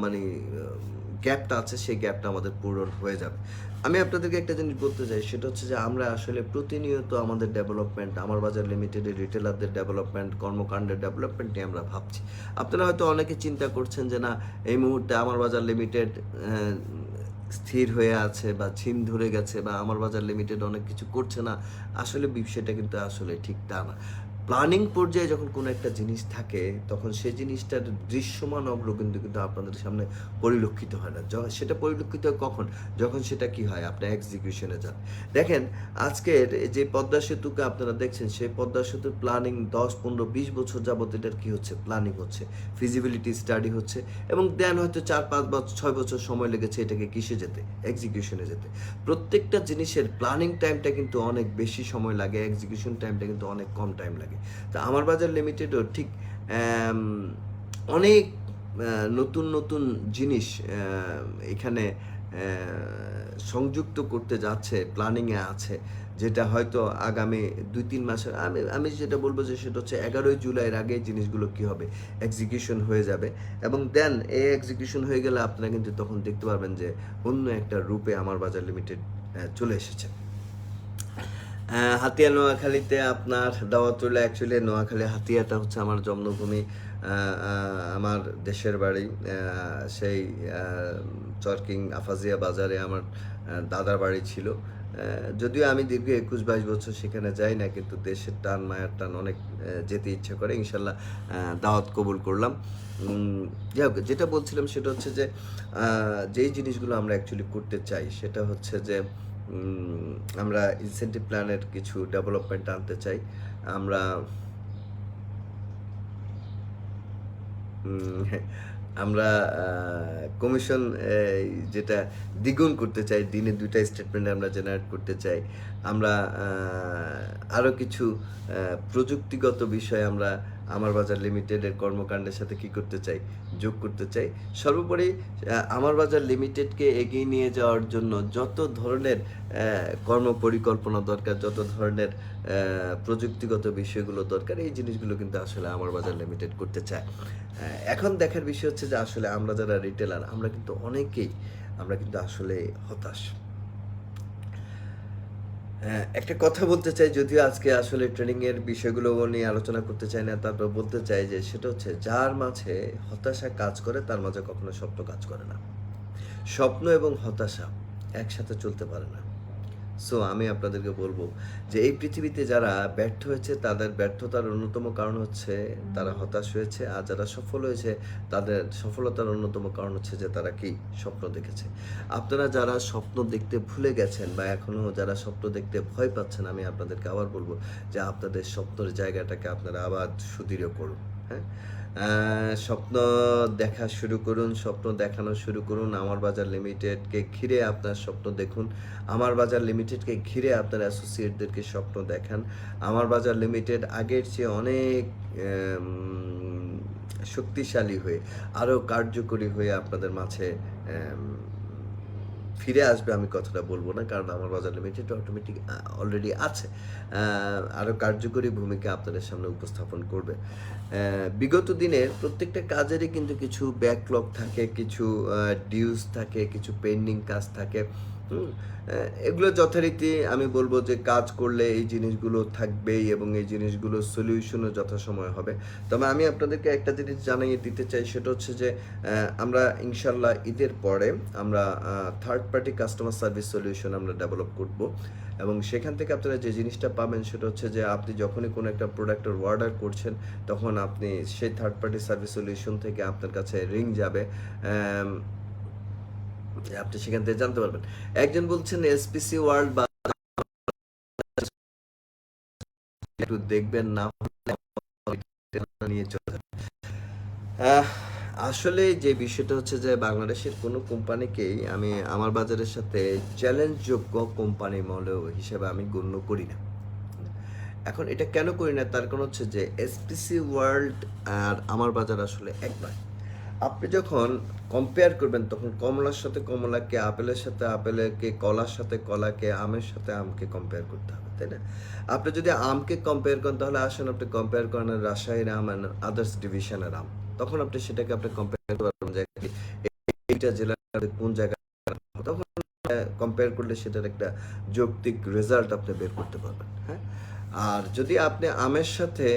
S1: মানে গ্যাপটা আছে সেই গ্যাপটা আমাদের পূরণ হয়ে যাবে। আমি আপনাদেরকে একটা জিনিস বলতে চাই, সেটা হচ্ছে যে আমরা আসলে প্রতিনিয়ত আমাদের ডেভেলপমেন্ট, আমার বাজার লিমিটেডের রিটেলারদের ডেভেলপমেন্ট, কর্মকাণ্ডের ডেভেলপমেন্ট নিয়ে আমরা ভাবছি। আপনারা হয়তো অনেকে চিন্তা করছেন যে না, এই মুহূর্তে আমার বাজার লিমিটেড স্থির হয়ে আছে বা ঝিম ধরে গেছে বা আমার বাজার লিমিটেড অনেক কিছু করছে না। আসলে বিষয়টা কিন্তু আসলে ঠিক তা না। প্ল্যানিং পর্যায়ে যখন কোনো একটা জিনিস থাকে তখন সেই জিনিসটার দৃশ্যমান অগ্রগতি কিন্তু আপনাদের সামনে পরিলক্ষিত হয় না। সেটা পরিলক্ষিত হয় কখন? যখন সেটা কি হয়, আপনার এক্সিকিউশনে যান। দেখেন, আজকের যে পদ্মা সেতুকে আপনারা দেখছেন, সেই পদ্মা সেতুর প্ল্যানিং 10, 15, 20 বছর যাবত এটার কি হচ্ছে, প্ল্যানিং হচ্ছে, ফিজিবিলিটি স্টাডি হচ্ছে, এবং দেন হয়তো 4, 5 বছর, 6 বছর সময় লেগেছে এটাকে কিসে যেতে, এক্সিকিউশনে যেতে। প্রত্যেকটা জিনিসের প্ল্যানিং টাইমটা কিন্তু অনেক বেশি সময় লাগে, এক্সিকিউশন টাইমটা কিন্তু অনেক কম টাইম লাগে। তা আমার বাজার লিমিটেডও ঠিক অনেক নতুন নতুন জিনিস এখানে সংযুক্ত করতে যাচ্ছে, প্ল্যানিংয়ে আছে, যেটা হয়তো আগামী 2-3 মাসের, আমি যেটা বলবো যে সেটা হচ্ছে 11ই জুলাইয়ের আগে জিনিসগুলো কি হবে, এক্সিকিউশন হয়ে যাবে। এবং দেন এই এক্সিকিউশন হয়ে গেলে আপনারা কিন্তু তখন দেখতে পারবেন যে অন্য একটা রূপে আমার বাজার লিমিটেড চলে এসেছে। হাতিয়া নোয়াখালীতে আপনার দাওয়াতুল্লাহ, অ্যাকচুয়ালি নোয়াখালী হাতিয়াটা হচ্ছে আমার জন্মভূমি, আমার দেশের বাড়ি। সেই চরকিং আফাজিয়া বাজারে আমার দাদার বাড়ি ছিল। যদিও আমি দীর্ঘ 21-22 বছর সেখানে যাই না, কিন্তু দেশের টান, মায়ের টান অনেক, যেতে ইচ্ছে করে। ইনশাল্লাহ দাওয়াত কবুল করলাম। যাই হোক, যেটা বলছিলাম সেটা হচ্ছে যে যেই জিনিসগুলো আমরা অ্যাকচুয়ালি করতে চাই সেটা হচ্ছে যে আমরা ইনসেন্টিভ প্ল্যানের কিছু ডেভেলপমেন্ট আনতে চাই। আমরা হ্যাঁ, আমরা কমিশন যেটা দ্বিগুণ করতে চাই, দিনে 2টা স্টেটমেন্ট আমরা জেনারেট করতে চাই। আমরা আরও কিছু প্রযুক্তিগত বিষয় আমরা আমার বাজার লিমিটেডের কর্মকাণ্ডের সাথে কি করতে চাই, যোগ করতে চাই। সর্বোপরি আমার বাজার লিমিটেডকে এগিয়ে নিয়ে যাওয়ার জন্য যত ধরনের কর্মপরিকল্পনা দরকার, যত ধরনের প্রযুক্তিগত বিষয়গুলো দরকার, এই জিনিসগুলো কিন্তু আসলে আমার বাজার লিমিটেড করতে চায়। এখন দেখার বিষয় হচ্ছে যে আসলে আমরা যারা রিটেলার, আমরা কিন্তু আসলে হতাশ। একটা কথা বলতে চাই, যদিও আজকে আসলে ট্রেনিংয়ের বিষয়গুলো নিয়ে আলোচনা করতে চাই না, তারপর বলতে চাই যে সেটা হচ্ছে যার মাঝে হতাশা কাজ করে তার মাঝে কখনো স্বপ্ন কাজ করে না। স্বপ্ন এবং হতাশা একসাথে চলতে পারে না। সো আমি আপনাদেরকে বলবো যে এই পৃথিবীতে যারা ব্যর্থ হয়েছে তাদের ব্যর্থতার অন্যতম কারণ হচ্ছে তারা হতাশ হয়েছে, আর যারা সফল হয়েছে তাদের সফলতার অন্যতম কারণ হচ্ছে যে তারা কি স্বপ্ন দেখেছে। আপনারা যারা স্বপ্ন দেখতে ভুলে গেছেন বা এখনও যারা স্বপ্ন দেখতে ভয় পাচ্ছেন, আমি আপনাদেরকে আবার বলবো যে আপনাদের স্বপ্নের জায়গাটাকে আপনারা আবার সুদৃঢ় করুন। হ্যাঁ, স্বপ্ন দেখা শুরু করুন, স্বপ্ন দেখানো শুরু করুন। আমার বাজার লিমিটেডকে ঘিরে আপনার স্বপ্ন দেখুন, আমার বাজার লিমিটেডকে ঘিরে আপনার অ্যাসোসিয়েটদেরকে স্বপ্ন দেখান। আমার বাজার লিমিটেড আগের চেয়ে অনেক শক্তিশালী হয়ে, আরও কার্যকরী হয়ে আপনাদের মাঝে ফিরে আসবে। আমি কথাটা বলবো না, কারণ আমার বাজার লিমিটেড অটোমেটিক অলরেডি আছে, আরও কার্যকরী ভূমিকা আপনাদের সামনে উপস্থাপন করবে। বিগত দিনের প্রত্যেকটা কাজেরই কিন্তু কিছু ব্যাকলগ থাকে, কিছু ডিউস থাকে, কিছু পেন্ডিং কাজ থাকে। এগুলো যথারীতি আমি বলবো যে কাজ করলে এই জিনিসগুলো থাকবেই এবং এই জিনিসগুলোর সলিউশনও যথাসময়ে হবে। তবে আমি আপনাদেরকে একটা জিনিস জানিয়ে দিতে চাই, সেটা হচ্ছে যে আমরা ইনশাল্লাহ ঈদের পরে আমরা third party customer service solution আমরা ডেভেলপ করব, এবং সেখান থেকে আপনারা যে জিনিসটা পাবেন সেটা হচ্ছে যে আপনি যখনই কোনো একটা প্রোডাক্টের অর্ডার করছেন তখন আপনি সেই থার্ড পার্টি সার্ভিস সলিউশন থেকে আপনার কাছে রিং যাবে, আপনি সেখান থেকে জানতে পারবেন। একজন বলছেন এসপিসি ওয়ার্ল্ড বা একটু দেখবেন, না নিয়ে চলে আসলে যে বিষয়টা হচ্ছে যে বাংলাদেশের কোনো কোম্পানিকেই আমি আমার বাজারের সাথে চ্যালেঞ্জযোগ্য কোম্পানি হিসেবে আমি গণ্য করি না। এখন এটা কেন করি না, তার কারণ হচ্ছে যে এসপিসি ওয়ার্ল্ড আর আমার বাজার আসলে এক নয়। আপনি যখন কম্পেয়ার করবেন তখন কমলার সাথে কমলাকে, আপেলের সাথে আপেলকে, কলার সাথে কলাকে, আমের সাথে আমকে কম্পেয়ার করতে হবে, তাই না? আপনি যদি আমকে কম্পেয়ার করেন তাহলে আসুন আপনি কম্পেয়ার করেন রাজশাহীর আম অ্যান্ড আদার্স ডিভিশনের আম। তখন আপনি সেটাকে আপনি কম্পেয়ার করতে পারবেন যে এইটা জেলার কোন জায়গায়, তখন কম্পেয়ার করলে সেটার একটা যৌক্তিক রেজাল্ট আপনি বের করতে পারবেন, হ্যাঁ? আর যদি আপনি আমের সাথে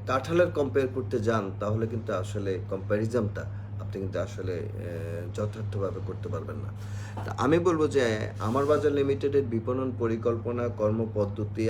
S1: কাঁঠালের কম্পেয়ার করতে যান তাহলে কিন্তু আসলে কম্প্যারিজনটা আপনি কিন্তু আসলে যথার্থভাবে করতে পারবেন না। তা আমি বলব যে আমার বাজার লিমিটেডের বিপণন পরিকল্পনা, কর্মপদ্ধতি